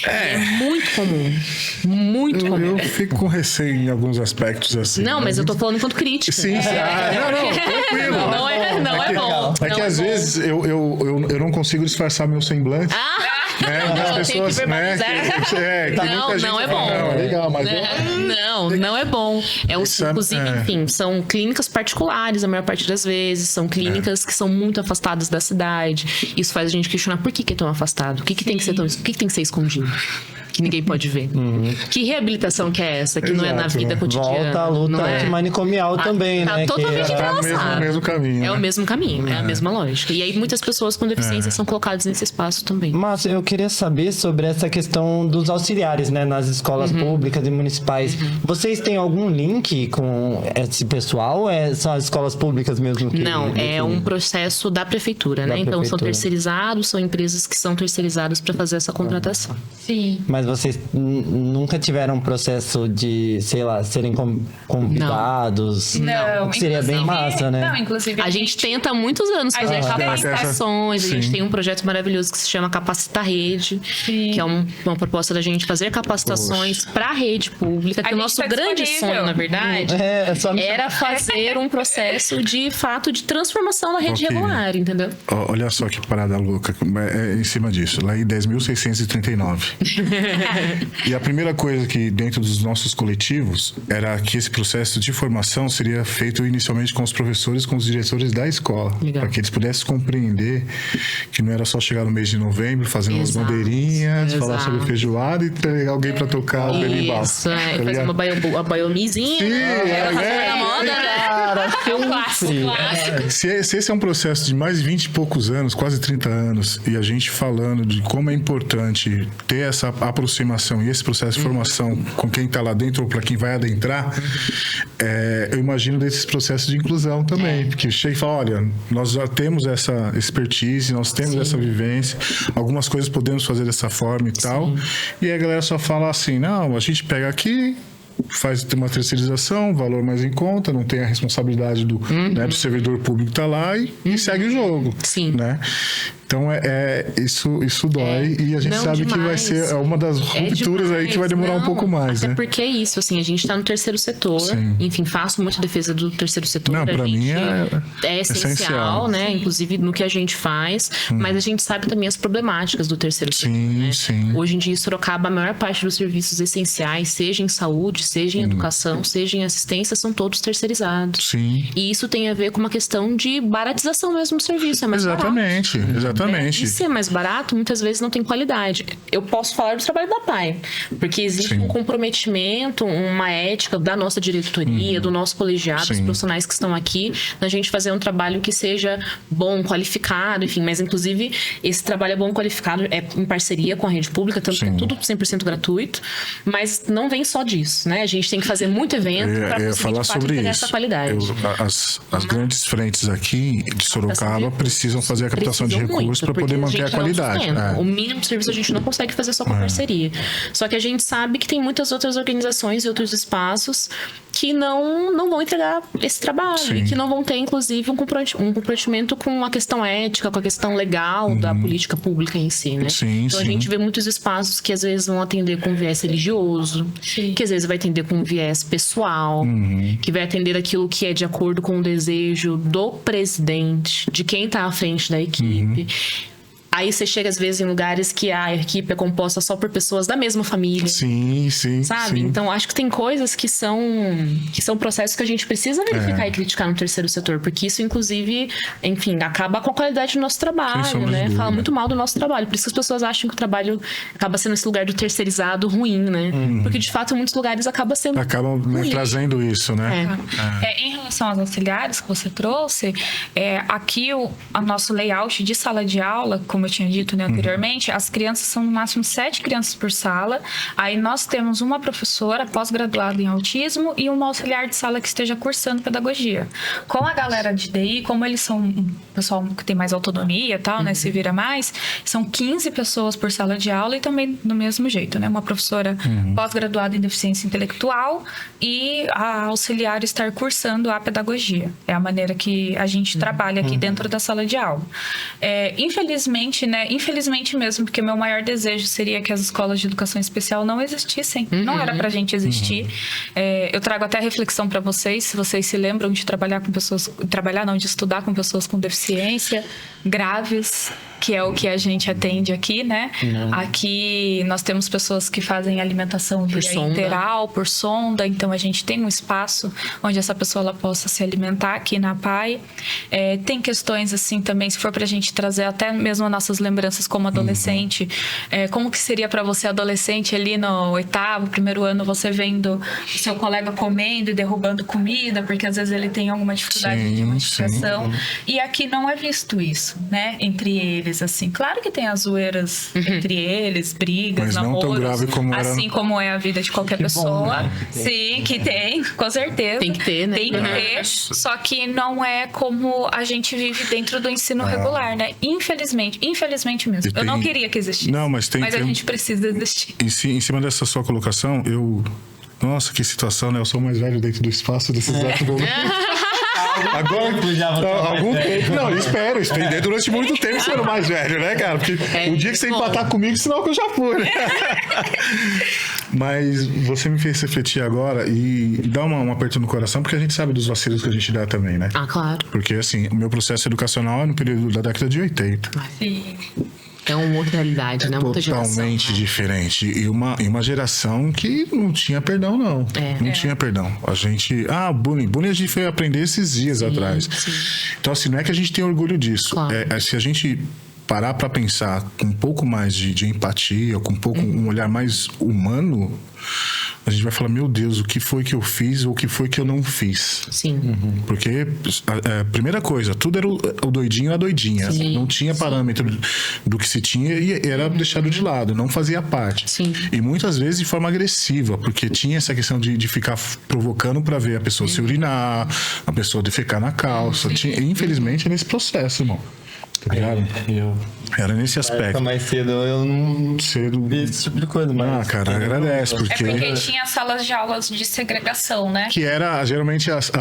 É muito comum. Muito comum. Eu fico com receio em alguns aspectos assim. Não, mas eu tô falando enquanto crítica. Sim, sim. Tranquilo. Não é bom. É que às vezes eu não consigo disfarçar meu semblante. Né? As pessoas, né? Não é bom. Não, é legal, mas Não é bom. Inclusive, enfim, são clínicas particulares a maior parte das vezes, são clínicas que são muito afastadas da cidade. Isso faz a gente questionar por que é tão afastado, o que tem que ser tão, o que tem que ser escondido, que ninguém pode ver. Que reabilitação que é essa, que não é na vida cotidiana? Volta a luta antimanicomial também, tá né? totalmente que entrelaçado. o mesmo caminho. É o mesmo caminho, é a mesma lógica. E aí muitas pessoas com deficiência são colocadas nesse espaço também. Mas eu queria saber sobre essa questão dos auxiliares, né? Nas escolas públicas e municipais. Vocês têm algum link com esse pessoal? Ou são as escolas públicas mesmo que... Não, é um processo da prefeitura, né? Então são terceirizados, são empresas que são terceirizadas para fazer essa contratação. Sim. Mas vocês nunca tiveram um processo de, sei lá, serem convidados? Não, o que seria bem massa, né? Não, inclusive... A gente tenta há muitos anos fazer capacitações. A gente tem um projeto maravilhoso que se chama Capacita Rede, que é uma proposta da gente fazer capacitações para a rede pública, que o nosso grande sonho, na verdade, era fazer um processo de fato de transformação da rede regular, entendeu? Olha só que parada louca. É em cima disso. Lei 10.639. E a primeira coisa que dentro dos nossos coletivos era que esse processo de formação seria feito inicialmente com os professores, com os diretores da escola, para que eles pudessem compreender que não era só chegar no mês de novembro fazendo umas bandeirinhas, falar sobre feijoada e ter alguém para tocar o berimbau. Isso, fazer uma baiomizinha. Sim, na moda, né? É um clássico. Se esse é um processo de mais de 20 e poucos anos, quase 30 anos, e a gente falando de como é importante ter essa aproximação e esse processo de formação com quem está lá dentro ou para quem vai adentrar, eu imagino desses processos de inclusão também, porque chega e fala, olha, nós já temos essa expertise, nós temos essa vivência, algumas coisas podemos fazer dessa forma e tal, e aí a galera só fala assim, não, a gente pega aqui, faz uma terceirização, valor mais em conta, não tem a responsabilidade do servidor público que está lá e segue o jogo. Sim. Né? Então, isso dói e a gente sabe que vai ser uma das rupturas aí que vai demorar um pouco mais, até né? porque é isso, assim, a gente está no terceiro setor, enfim, faço muita defesa do terceiro setor. Não, para mim é essencial, né? Inclusive no que a gente faz, mas a gente sabe também as problemáticas do terceiro setor, né? Hoje em dia, em Sorocaba, a maior parte dos serviços essenciais, seja em saúde, seja em educação, seja em assistência, são todos terceirizados. Sim. E isso tem a ver com uma questão de baratização mesmo do serviço, é mais Exatamente. E ser mais barato, muitas vezes não tem qualidade. Eu posso falar do trabalho da PAI, porque existe um comprometimento, uma ética da nossa diretoria, do nosso colegiado, dos profissionais que estão aqui, da gente fazer um trabalho que seja bom, qualificado, enfim, mas inclusive esse trabalho é bom, qualificado, é em parceria com a rede pública, tanto que é tudo 100% gratuito, mas não vem só disso, né? A gente tem que fazer muito evento para conseguir falar sobre isso. Essa qualidade. As grandes frentes aqui de Sorocaba precisam fazer a captação de recursos para poder manter a qualidade. O mínimo de serviço a gente não consegue fazer só com parceria. Só que a gente sabe que tem muitas outras organizações e outros espaços que não vão entregar esse trabalho. Sim. E que não vão ter, inclusive, um comprometimento com a questão ética, com a questão legal da política pública em si, né? Sim, então, sim. a gente vê muitos espaços que, às vezes, vão atender com viés religioso, que, às vezes, vai atender com viés pessoal, que vai atender aquilo que é de acordo com o desejo do presidente, de quem tá à frente da equipe. Aí você chega, às vezes, em lugares que a equipe é composta só por pessoas da mesma família. Sim, Sabe? sim. Então, acho que tem coisas que são processos que a gente precisa verificar e criticar no terceiro setor, porque isso, inclusive, enfim, acaba com a qualidade do nosso trabalho, sombra de né? dúvida. Fala muito mal do nosso trabalho. Por isso que as pessoas acham que o trabalho acaba sendo esse lugar do terceirizado ruim, né? Porque, de fato, em muitos lugares acaba sendo Acabam ruim. trazendo isso, né? Em relação aos auxiliares que você trouxe, aqui o nosso layout de sala de aula, como eu tinha dito, né, anteriormente, as crianças são no máximo 7 crianças por sala. Aí nós temos uma professora pós-graduada em autismo e uma auxiliar de sala que esteja cursando pedagogia. Com a galera de DI, como eles são um pessoal que tem mais autonomia e tal, né, se vira mais, são 15 pessoas por sala de aula e também do mesmo jeito, né, uma professora pós-graduada em deficiência intelectual e a auxiliar estar cursando a pedagogia. É a maneira que a gente trabalha aqui dentro da sala de aula. Infelizmente, né, infelizmente mesmo, porque meu maior desejo seria que as escolas de educação especial não existissem. Não era pra gente existir. Eu trago até a reflexão para vocês, se vocês se lembram de de estudar com pessoas com deficiência graves, que é o que a gente atende aqui, né? Aqui nós temos pessoas que fazem alimentação via interal, por sonda, então a gente tem um espaço onde essa pessoa ela possa se alimentar aqui na PAI. Tem questões assim também, se for pra gente trazer até mesmo nossas lembranças como adolescente, como que seria para você adolescente ali no 8º, primeiro ano, você vendo o seu colega comendo e derrubando comida, porque às vezes ele tem alguma dificuldade de mastigação. E aqui não é visto isso, né? Entre eles, assim. Claro que tem as zoeiras entre eles, brigas, mas não namoros, tão grave como era... assim como é a vida de qualquer pessoa. Bom, né? Sim, que tem, com certeza. Tem que ter, né? Tem que ter, só que não é como a gente vive dentro do ensino regular, né? Infelizmente mesmo. Eu não queria que existisse. Não, mas a gente precisa existir. Em cima dessa sua colocação, Nossa, que situação, né? Eu sou o mais velho dentro do espaço desse exato momento. Agora, algum tempo. Não, eu espero. Estender durante muito tempo sendo o mais velho, né, cara? Porque o dia que você empatar comigo, senão que eu já fui, né? Mas você me fez refletir agora e dá um aperto no coração, porque a gente sabe dos vacilos que a gente dá também, né? Ah, claro. Porque, assim, o meu processo educacional é no período da década de 80. Sim. É uma outra realidade, né? Outra geração. Totalmente diferente. E uma geração que não tinha perdão, não. Não tinha perdão. A gente... bullying. Bullying a gente foi aprender esses dias atrás. Sim. Então, assim, não é que a gente tem orgulho disso. Claro. Se a gente parar pra pensar com um pouco mais de empatia, com um olhar mais humano, a gente vai falar, meu Deus, o que foi que eu fiz ou o que foi que eu não fiz? Sim. Porque, primeira coisa, tudo era o doidinho e a doidinha. Sim. Não tinha parâmetro do que se tinha e era deixado de lado, não fazia parte. Sim. E muitas vezes de forma agressiva, porque tinha essa questão de ficar provocando para ver a pessoa se urinar, a pessoa defecar na calça. Infelizmente é nesse processo, irmão. Tá ligado? Era nesse aspecto. Mais cedo eu não vi esse tipo de coisa, mas... cara, agradece, porque... Porque tinha salas de aulas de segregação, né? Que era geralmente as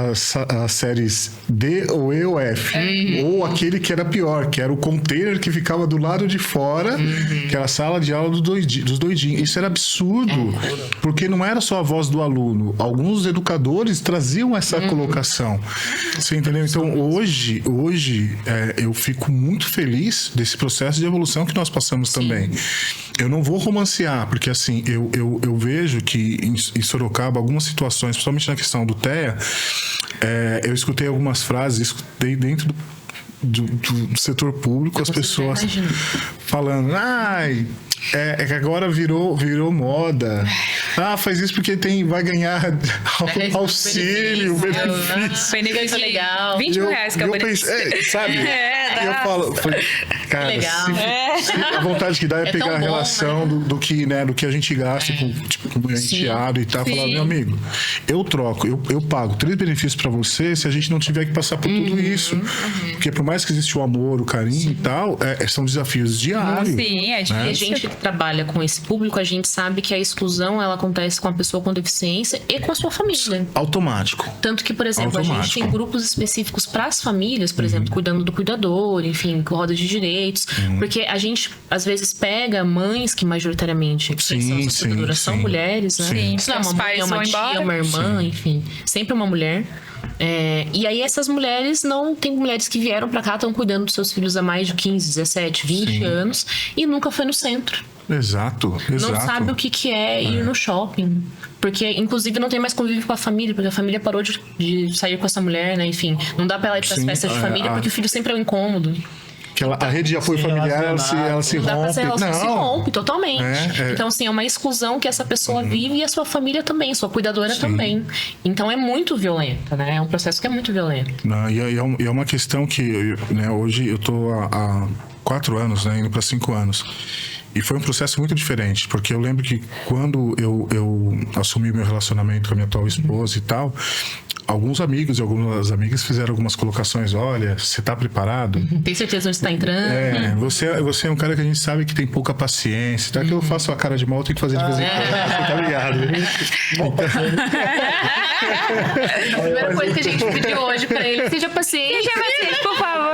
séries D ou E ou F. Ou aquele que era pior, que era o container que ficava do lado de fora, que era a sala de aula dos doidinhos. Isso era absurdo, porque não era só a voz do aluno. Alguns educadores traziam essa colocação. Você entendeu? Então, hoje eu fico muito feliz desse processo de evolução que nós passamos também. Eu não vou romancear, porque assim, eu vejo que em Sorocaba, algumas situações, principalmente na questão do TEA, eu escutei algumas frases, escutei do setor público, as pessoas falando, que agora virou moda. Faz isso porque vai ganhar auxílio, benefício. Benefício legal. 20 reais que é o benefício. Sabe? eu falo, cara, legal. a vontade que dá é pegar tão a bom, relação do que a gente gasta com o enteado e tal. Falar, meu amigo, eu troco, eu pago 3 benefícios pra você se a gente não tiver que passar por tudo isso. Porque por mais que exista o amor, o carinho e tal, são desafios diários. Sim, é difícil. E a gente que trabalha com esse público, a gente sabe que a exclusão ela acontece com a pessoa com deficiência e com a sua família. Automático. Tanto que, por exemplo, a gente tem grupos específicos para as famílias, por exemplo, cuidando do cuidador, enfim, com roda de direitos. Porque a gente, às vezes, pega mães que majoritariamente são as cuidadoras, são mulheres, né? Sim, Isso não é os uma mãe, pais é uma vão tia, embora. uma irmã, enfim. Sempre uma mulher. E aí essas mulheres não... Tem mulheres que vieram pra cá, estão cuidando dos seus filhos há mais de 15, 17, 20 anos e nunca foi no centro. Exato. Não sabe o que é ir no shopping. Porque, inclusive, não tem mais convívio com a família, porque a família parou de sair com essa mulher, né? Enfim, não dá pra ela ir pras festas de família, porque o filho sempre é um incômodo. Que a rede de apoio familiar, ela se Não dá pra ser rompe. relação, se rompe totalmente. É. Então, assim, é uma exclusão que essa pessoa vive e a sua família também, sua cuidadora também. Então, é muito violenta, né? É um processo que é muito violento. Não, e é uma questão que, né, hoje eu tô há 4 anos, né, indo para 5 anos. E foi um processo muito diferente, porque eu lembro que quando eu assumi meu relacionamento com a minha atual esposa e tal, alguns amigos e algumas amigas fizeram algumas colocações. Olha, você tá preparado? Tem certeza onde você tá entrando? Você é um cara que a gente sabe que tem pouca paciência. Tá? Que eu faço a cara de mal, eu tenho que fazer de vez em quando. Você tá ligado? A primeira coisa que a gente pediu hoje pra ele, seja paciente, por favor.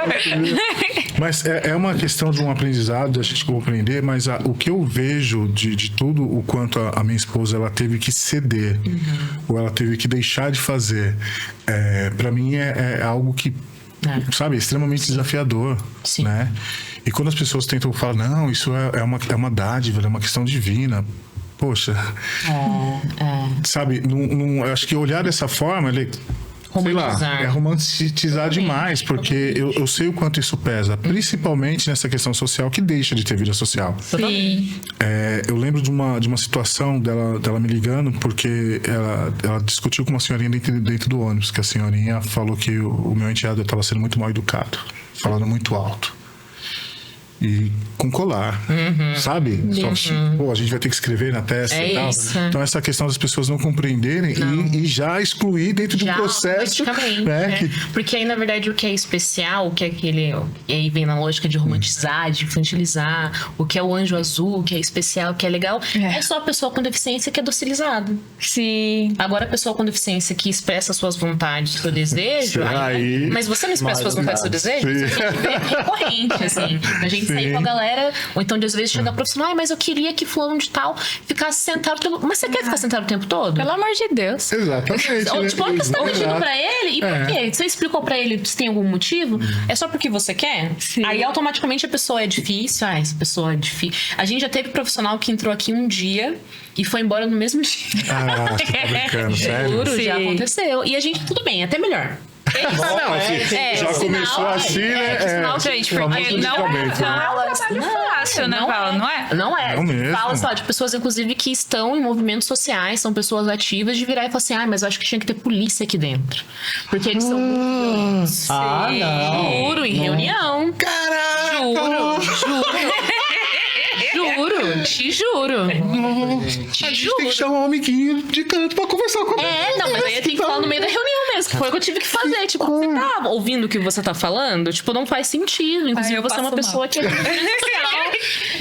Mas é uma questão de um aprendizado, a gente compreender, mas o que eu vejo de tudo o quanto a minha esposa ela teve que ceder, ou ela teve que deixar de fazer, para mim é algo que, sabe, é extremamente desafiador, né? E quando as pessoas tentam falar, não, isso é uma dádiva, é uma questão divina. Poxa, sabe, eu acho que olhar dessa forma, sei lá, é romantizar demais, porque eu sei o quanto isso pesa, principalmente nessa questão social que deixa de ter vida social. Sim. Eu lembro de uma situação dela me ligando, porque ela discutiu com uma senhorinha dentro do ônibus, que a senhorinha falou que o meu enteado estava sendo muito mal educado, falando muito alto. E com colar, sabe? Só, a gente vai ter que escrever na testa e tal. Isso. Então, essa questão das pessoas não compreenderem e já excluir dentro de um processo. Né? Porque aí, na verdade, o que é especial, o que é aquele. E aí vem na lógica de romantizar, de infantilizar, o que é o anjo azul, o que é especial, o que é legal, é só a pessoa com deficiência que é docilizada. Sim. Agora, a pessoa com deficiência que expressa suas vontades, seu desejo. Mas você não expressa suas vontades, seu desejo? Isso é recorrente, assim. A gente sair com a galera, ou então de às vezes chega profissional, mas eu queria que fulano de tal ficasse sentado o tempo. Mas você quer ficar sentado o tempo todo? Pelo amor de Deus. Exatamente. Ou tipo, você tá pedindo pra ele, e por quê? Você explicou pra ele se tem algum motivo? É só porque você quer? Sim. Aí automaticamente a pessoa é difícil. Essa pessoa é difícil. A gente já teve profissional que entrou aqui um dia e foi embora no mesmo dia. Você tá brincando, sério? Juro, já aconteceu. E a gente, tudo bem, até melhor. Já começou assim, né? Sinal, gente, porque não é fácil, né, Paula? Não é? Não é. Não mesmo. Fala só de pessoas, inclusive, que estão em movimentos sociais, são pessoas ativas, de virar e falar assim, mas eu acho que tinha que ter polícia aqui dentro. Porque eles são muito... não. Juro, em reunião. Caraca! Te juro. A gente tem que chamar um amiguinho de canto pra conversar com ele. Não, mas aí eu tenho que falar no meio da reunião mesmo, que foi o que eu tive que fazer. Tipo, você tá ouvindo o que você tá falando? Tipo, não faz sentido. Inclusive, você é uma pessoa que é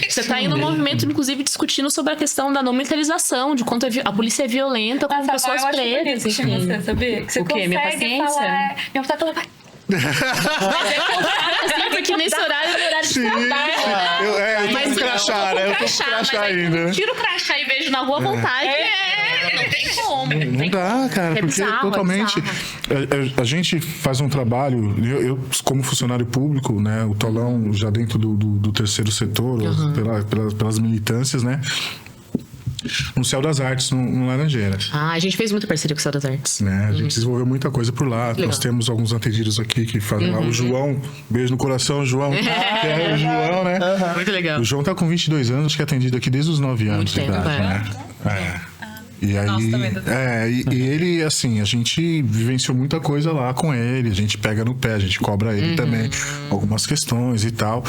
você tá indo no movimento, inclusive, discutindo sobre a questão da não militarização, de quanto a polícia é violenta com pessoas pretas. Enfim. Você sabia? O quê? Minha paciência? Minha vontade vai. Mas assim, porque nesse horário é o horário de trabalho. Eu tô com crachá, né? Eu tô com crachá ainda. Tiro o crachá e vejo na rua à vontade. Não tem como. Não dá, cara, porque bizarro, totalmente. A gente faz um trabalho, eu como funcionário público, né? O Tolão já dentro do terceiro setor, pelas militâncias, né? No Céu das Artes, no Laranjeiras. A gente fez muita parceria com o Céu das Artes. Né? A gente desenvolveu muita coisa por lá. Legal. Nós temos alguns atendidos aqui que fazem lá. O João, beijo no coração, João. Que é o João, né? Muito legal. O João tá com 22 anos, acho que é atendido aqui desde os 9 anos de tempo, idade, né? E aí, Nossa, também. e ele, assim, a gente vivenciou muita coisa lá com ele, a gente pega no pé, a gente cobra ele também, algumas questões e tal,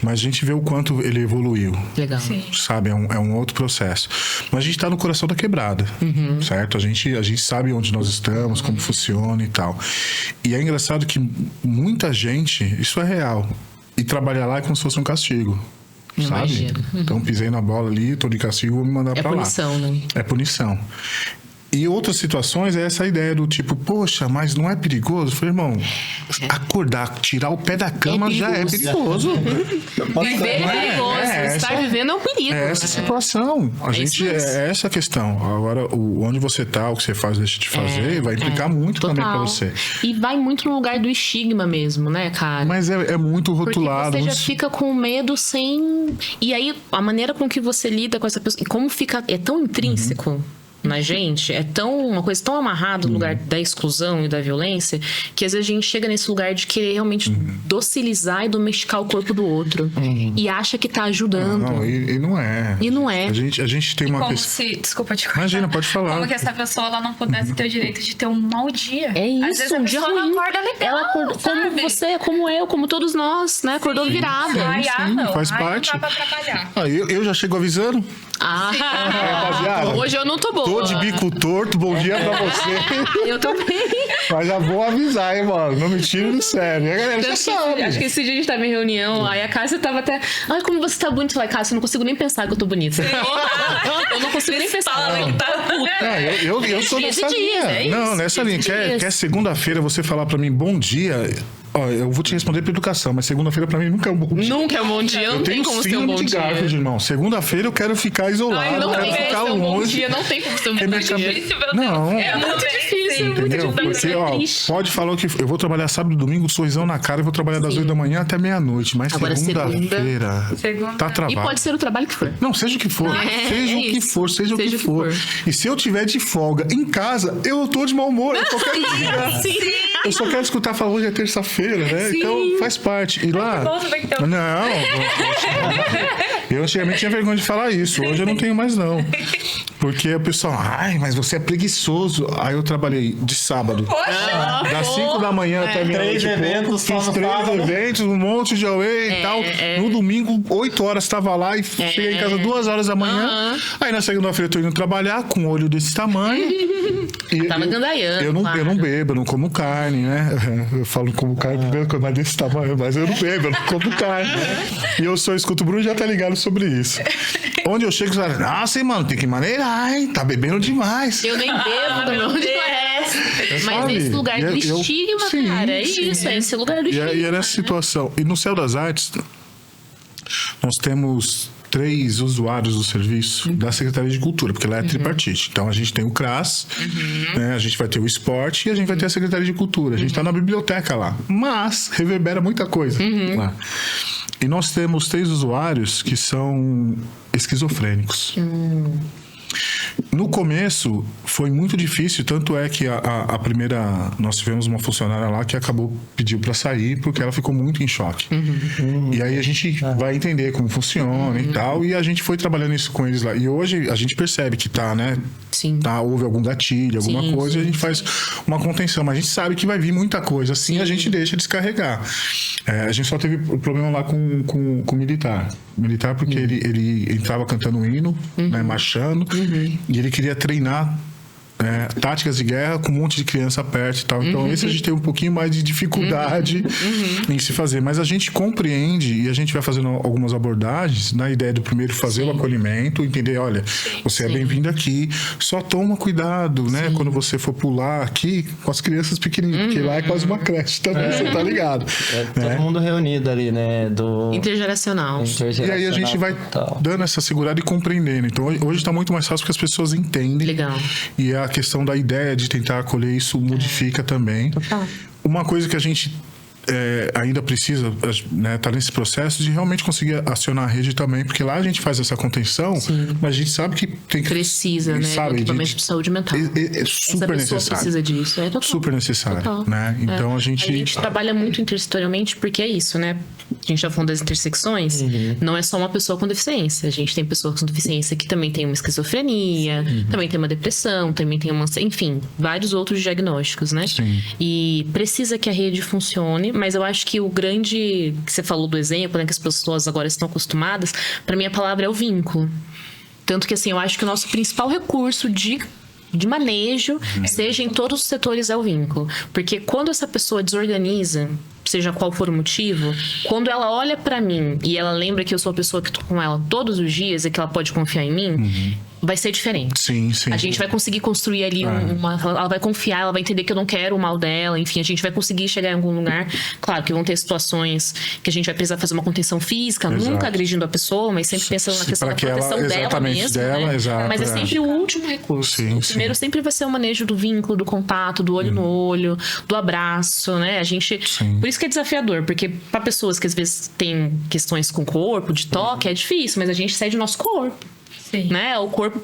mas a gente vê o quanto ele evoluiu. Legal. Sim. Sabe, é um outro processo. Mas a gente tá no coração da quebrada, certo? A gente sabe onde nós estamos, como funciona e tal. E é engraçado que muita gente, isso é real, e trabalhar lá é como se fosse um castigo. Sabe? Imagino. Então pisei na bola ali, tô de castigo, vou me mandar pra lá. É punição, né? É punição. E outras situações é essa ideia do tipo, poxa, mas não é perigoso? Eu falei, irmão, acordar, tirar o pé da cama já é perigoso. Viver é perigoso. Estar vivendo é um perigo. É essa situação. A gente é essa a questão. Agora, onde você tá, o que você faz, deixa de fazer, vai implicar muito também pra você. E vai muito no lugar do estigma mesmo, né, cara? Mas é muito rotulado. Porque você já fica com medo sem... E aí, a maneira com que você lida com essa pessoa... E como fica... É tão intrínseco na gente, é tão uma coisa tão amarrada no lugar da exclusão e da violência, que às vezes a gente chega nesse lugar de querer realmente docilizar e domesticar o corpo do outro. E acha que tá ajudando. Não, e não é. E não é. A gente tem uma Como questão... se... Desculpa te cortar. Imagina, pode falar. Como que essa pessoa ela não pudesse ter o direito de ter um mau dia. É isso, Às vezes a um dia pessoa ruim. não acorda legal, Ela acordou, como sabe? você, como eu, como todos nós, né? Acordou virada. Ai, não. faz Ai, parte. não dá pra trabalhar. Eu já chego avisando. Rapaziada, Hoje eu não tô boa. Tô de bico torto, bom dia pra você. Eu também. Mas já vou avisar, hein, mano. Não me tire do sério. E a galera já sabe. Acho que esse dia a gente tava em reunião, aí a Cássia tava até... Ai, como você tá bonita. Eu falei, Cássia, eu não consigo nem pensar que eu tô bonita. Eu não consigo nem pensar. Eu sou Dias e nessa dias, linha. é isso, Não, nessa linha. dias e dias. Quer segunda-feira você falar pra mim bom dia... Ó, eu vou te responder por educação, mas segunda-feira pra mim nunca é um bom dia. Nunca é um bom dia, não tem tenho como ser um síndrome bom de dia. Garfield, irmão. Segunda-feira eu quero ficar isolado, Ai, não quero tem ficar como ser um bom longe. dia, não tem como ser um Porque bom minha dia. cabeça... Não. É muito difícil, muito Entendeu? difícil. Porque, ó, triste. pode falar que eu vou trabalhar sábado e domingo, sorrisão na cara, e vou trabalhar das 8 da manhã até meia-noite. Mas Agora, segunda-feira tá E travado. pode ser o trabalho que for. Não, seja o que for. Seja o que isso. for, seja o que for. E se eu tiver de folga em casa, eu tô de mau humor. Eu só quero Eu só quero escutar falar hoje é terça-feira, né? Sim. Então faz parte. E lá. Não. Eu antigamente tinha vergonha de falar isso. Hoje eu não tenho mais, não. Porque o pessoal, ai, mas você é preguiçoso. Aí eu trabalhei de sábado. Das 5 da manhã até meia-noite. 3 eventos, Fiz só no 3 sábado. eventos, um monte de away e tal. No domingo, 8 horas, estava lá e cheguei em casa 2 horas da manhã. Aí na segunda-feira eu tô indo trabalhar com um olho desse tamanho. E Tava gandaiando, eu não claro. bebo, eu não como carne, né? Eu falo como carne porque é desse tamanho, mas eu não bebo, eu não como carne. E eu só escuto o Bruno já tá ligado sobre isso. Onde eu chego, os caras, nossa, hein, mano, tem que maneirar, hein? Tá bebendo demais. Eu nem bebo também, onde parece. Mas Sabe? esse lugar do Eu- estigma, sim, cara, é sim. isso, é esse lugar do E estigma. é nessa situação. E no Céu das Artes, nós temos 3 usuários do serviço da Secretaria de Cultura, porque lá é tripartite. Então a gente tem o CRAS, né, a gente vai ter o esporte e a gente vai ter a Secretaria de Cultura. A gente está na biblioteca lá, mas reverbera muita coisa lá. E nós temos 3 usuários que são esquizofrênicos. No começo foi muito difícil, tanto é que a primeira, nós tivemos uma funcionária lá que pediu para sair porque ela ficou muito em choque. E aí a gente vai entender como funciona e tal, e a gente foi trabalhando isso com eles lá. E hoje a gente percebe que tá, né? Sim. Tá, houve algum gatilho, alguma Sim, coisa, sim, e a gente faz uma contenção, mas a gente sabe que vai vir muita coisa, assim a gente deixa descarregar. A gente só teve problema lá com o militar. Militar porque ele entrava cantando um hino, né, marchando, e ele queria treinar táticas de guerra com um monte de criança perto e tal. Então, esse a gente tem um pouquinho mais de dificuldade em se fazer. Mas a gente compreende e a gente vai fazendo algumas abordagens na ideia do primeiro fazer o acolhimento, entender, olha, você é bem-vindo aqui, só toma cuidado, né? Quando você for pular aqui com as crianças pequenininhas, porque lá é quase uma creche também, você tá ligado? Todo mundo reunido ali, né? Do Intergeracional. E aí a gente vai dando essa segurada e compreendendo. Então, hoje tá muito mais fácil porque as pessoas entendem. Legal. E a questão da ideia de tentar acolher isso modifica também. Uma coisa que a gente ainda precisa, né, tá nesse processo de realmente conseguir acionar a rede também, porque lá a gente faz essa contenção, mas a gente sabe que tem que... Precisa, né? Sabe, Equipamento de saúde mental. É super necessário. Precisa disso. Total. Super necessário, Total. né? Então a gente trabalha muito intersetorialmente porque é isso, né? A gente já falou das intersecções, não é só uma pessoa com deficiência. A gente tem pessoas com deficiência que também tem uma esquizofrenia, também tem uma depressão, também tem uma... Enfim, vários outros diagnósticos, né? Sim. E precisa que a rede funcione, mas eu acho que o grande... que você falou do exemplo, né? Que as pessoas agora estão acostumadas, para mim a palavra é o vínculo. Tanto que, assim, eu acho que o nosso principal recurso de manejo, seja em todos os setores, é o vínculo. Porque quando essa pessoa desorganiza, seja qual for o motivo, quando ela olha pra mim e ela lembra que eu sou a pessoa que tô com ela todos os dias e que ela pode confiar em mim, vai ser diferente. Sim. A gente vai conseguir construir ali ela vai confiar, ela vai entender que eu não quero o mal dela, enfim, a gente vai conseguir chegar em algum lugar. Claro que vão ter situações que a gente vai precisar fazer uma contenção física, nunca agredindo a pessoa, mas sempre pensando na questão da proteção dela mesmo, né? Mas é sempre o último recurso. O primeiro sempre vai ser o manejo do vínculo, do contato, do olho no olho, do abraço, né? A gente... Por isso que é desafiador, porque para pessoas que às vezes têm questões com o corpo, de toque, é difícil, mas a gente cede o nosso corpo. Sim. Né?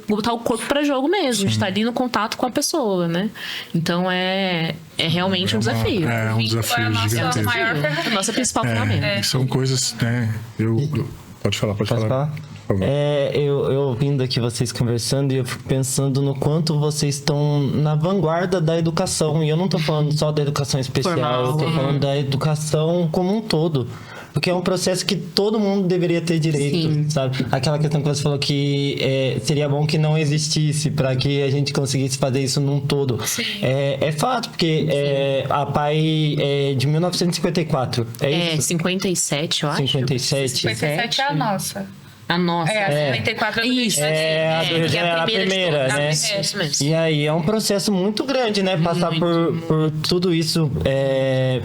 Botar o corpo para jogo mesmo, estar ali no contato com a pessoa, né? Então é realmente um desafio. É um desafio gigantesco. A nossa principal ferramenta. São coisas, né? Pode falar. Por favor. Eu ouvindo aqui vocês conversando e eu fico pensando no quanto vocês estão na vanguarda da educação. E eu não tô falando só da educação especial, eu tô falando da educação como um todo. Porque é um processo que todo mundo deveria ter direito, sabe? Aquela questão que você falou que seria bom que não existisse para que a gente conseguisse fazer isso num todo. É fato, porque a PAI é de 1954, é isso? 57, eu acho. 57 é a nossa. A nossa. A 54 é do Isso. A primeira, né? Isso mesmo. E aí é um processo muito grande, né? Passar por tudo isso,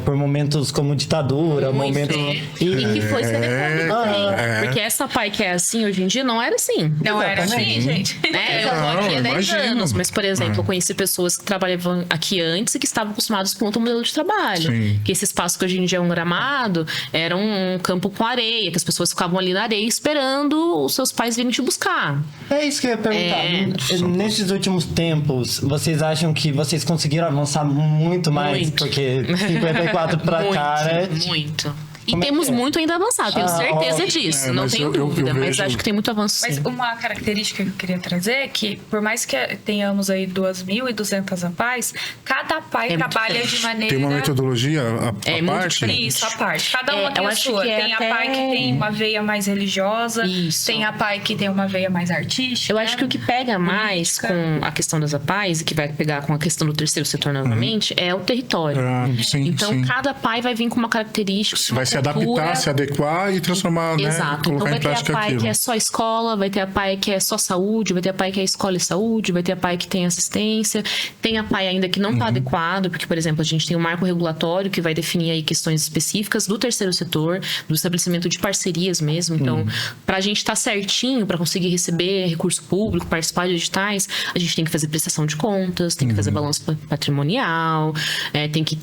por momentos como ditadura, momentos... E que foi se adequando também. Porque essa PAI que é assim, hoje em dia, não era assim. Não era assim, gente. Né? Eu tô aqui há 10 anos, mas, por exemplo, eu conheci pessoas que trabalhavam aqui antes e que estavam acostumadas com outro modelo de trabalho. Sim. Que esse espaço que hoje em dia é um gramado, era um campo com areia, que as pessoas ficavam ali na areia esperando os seus pais virem te buscar. É isso que eu ia perguntar. Nesses últimos tempos, vocês acham que vocês conseguiram avançar muito mais? Muito. Porque 54 pra cá é... Muito. E temos muito ainda avançado, tenho certeza disso, não tenho dúvida, mas acho que tem muito avanço. Mas uma característica que eu queria trazer é que, por mais que tenhamos aí 2.200 APAIs, cada PAI trabalha de maneira... Tem uma metodologia a parte? Isso, a parte. Cada uma tem a sua. Tem a PAI que tem uma veia mais religiosa, tem a PAI que tem uma veia mais artística. Eu acho que o que pega mais com a questão das APAIs, e que vai pegar com a questão do terceiro setor novamente, é o território. Então, cada PAI vai vir com uma característica, vai se adaptar, se adequar e transformar, exato. Né? Então vai ter a PAI aquilo. que é só escola, vai ter a PAI que é só saúde, vai ter a PAI que é escola e saúde, vai ter a PAI que tem assistência, tem a PAI ainda que não está adequado, porque, por exemplo, a gente tem o marco regulatório que vai definir aí questões específicas do terceiro setor, do estabelecimento de parcerias mesmo. Então, para a gente estar certinho, para conseguir receber recurso público, participar de editais, a gente tem que fazer prestação de contas, tem que fazer balanço patrimonial,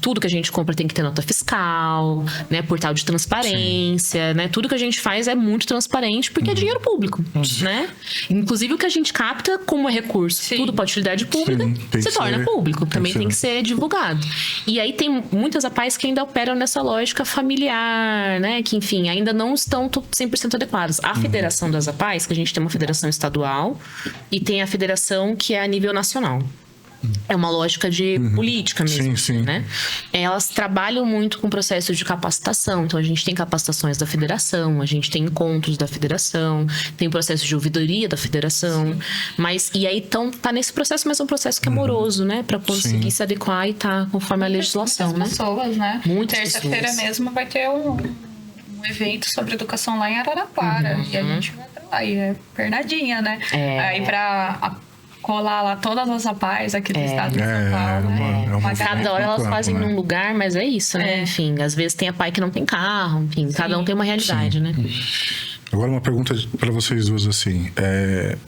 tudo que a gente compra tem que ter nota fiscal, né, portal de transparência, né? Tudo que a gente faz é muito transparente porque é dinheiro público, né? Inclusive o que a gente capta como recurso, tudo para utilidade pública, se torna público, também tem que ser divulgado. E aí tem muitas APAIs que ainda operam nessa lógica familiar, né? Que, enfim, ainda não estão 100% adequadas. A federação das APAIs, que a gente tem uma federação estadual e tem a federação que é a nível nacional. É uma lógica de política mesmo, né? Elas trabalham muito com processos de capacitação. Então, a gente tem capacitações da federação, a gente tem encontros da federação, tem processo de ouvidoria da federação. E aí, tá nesse processo, mas é um processo que é moroso, né? Para conseguir se adequar e tá conforme a legislação, Muitas pessoas, né? Muitas Terça-feira mesmo vai ter um evento sobre educação lá em Araraquara. E a gente vai pra lá. E é pernadinha, né? Aí colar lá todas as APAIs aqui do estado de São Paulo. Cada hora elas fazem num lugar, mas é isso, né? Enfim, às vezes tem a PAI que não tem carro, enfim, cada um tem uma realidade, né? Agora uma pergunta para vocês duas assim.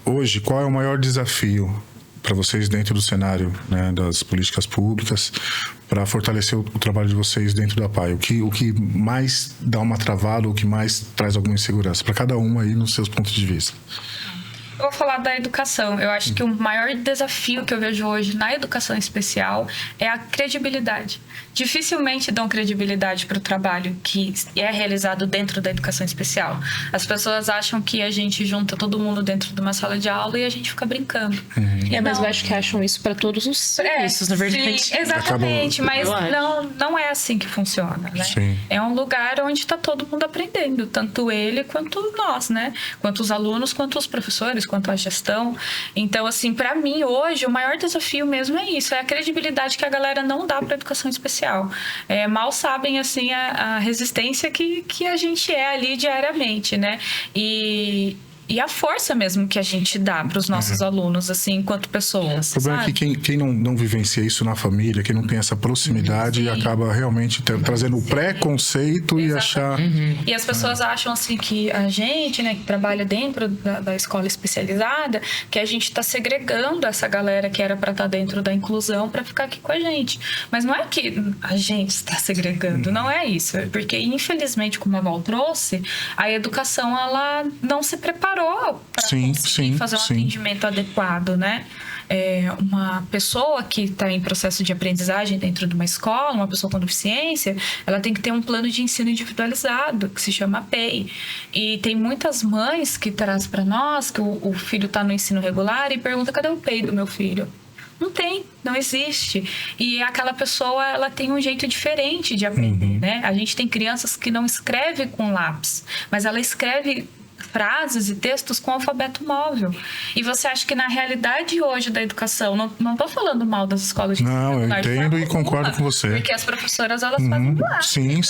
Hoje, qual é o maior desafio para vocês dentro do cenário, né, das políticas públicas, para fortalecer o trabalho de vocês dentro da PAI? O que mais dá uma travada, o que mais traz alguma insegurança? Para cada um aí, nos seus pontos de vista. Eu vou falar da educação. Eu acho que o maior desafio que eu vejo hoje na educação especial é a credibilidade. Dificilmente dão credibilidade para o trabalho que é realizado dentro da educação especial. As pessoas acham que a gente junta todo mundo dentro de uma sala de aula e a gente fica brincando. Mas eu acho que acham isso para todos os serviços, na verdade. Sim, exatamente, mas não é assim que funciona, né? Sim. É um lugar onde está todo mundo aprendendo, tanto ele quanto nós, né? Quanto os alunos, quanto os professores, quanto a gestão. Então, assim, para mim, hoje, o maior desafio mesmo é isso, é a credibilidade que a galera não dá para a educação especial. Mal sabem, assim, a resistência que a gente é ali diariamente, né? E a força mesmo que a gente dá para os nossos alunos, assim, enquanto pessoas. O problema é que quem não vivencia isso na família, quem não tem essa proximidade, acaba realmente trazendo o preconceito e achar... E as pessoas acham, assim, que a gente, né, que trabalha dentro da escola especializada, que a gente está segregando essa galera que era para estar dentro da inclusão para ficar aqui com a gente. Mas não é que a gente está segregando, não é isso. É porque, infelizmente, como a Val trouxe, a educação, ela não se preparou para conseguir fazer um atendimento adequado, né? Uma pessoa que está em processo de aprendizagem dentro de uma escola, uma pessoa com deficiência, ela tem que ter um plano de ensino individualizado, que se chama PEI. E tem muitas mães que trazem para nós que o filho está no ensino regular e pergunta: cadê o PEI do meu filho? Não tem, não existe. E aquela pessoa, ela tem um jeito diferente de aprender, né? A gente tem crianças que não escrevem com lápis, mas ela escreve frases e textos com alfabeto móvel. E você acha que na realidade hoje da educação, não tô falando mal das escolas de ensino Não, eu regular, entendo e concordo com você. Porque as professoras, elas fazem lá sim.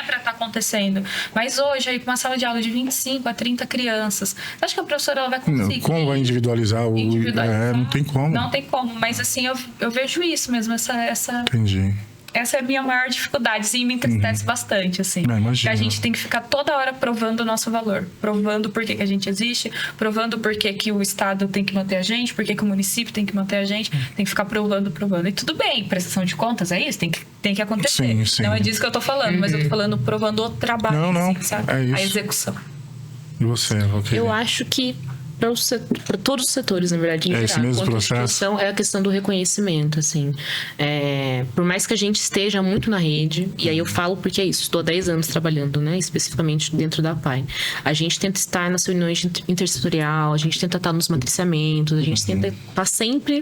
Pra estar acontecendo. Mas hoje, aí com uma sala de aula de 25 a 30 crianças, você acha que a professora ela vai conseguir? Como vai individualizar? Não tem como. Não tem como, mas assim, eu vejo isso mesmo, essa... Entendi. Essa é a minha maior dificuldade, e me entristece bastante, assim. Que a gente tem que ficar toda hora provando o nosso valor. Provando por que a gente existe, provando por que o Estado tem que manter a gente, por que o município tem que manter a gente. Tem que ficar provando. E tudo bem, prestação de contas, é isso? Tem que acontecer. Sim. Não é disso que eu tô falando, mas eu tô falando provando o trabalho, não, assim, sabe? é isso. A execução. E você, ok? Eu acho que para todos os setores, na verdade, em geral, esse mesmo processo? É a questão do reconhecimento, assim. Por mais que a gente esteja muito na rede, e aí eu falo porque é isso, estou há 10 anos trabalhando, né, especificamente dentro da PAI. A gente tenta estar nas reuniões intersetorial, a gente tenta estar nos matriciamentos, a gente tenta estar sempre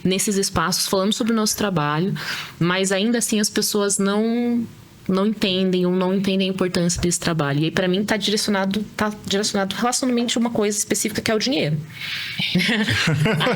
nesses espaços falando sobre o nosso trabalho, mas ainda assim as pessoas não entendem ou não entendem a importância desse trabalho. E aí, pra mim, tá direcionado relacionalmente a uma coisa específica, que é o dinheiro.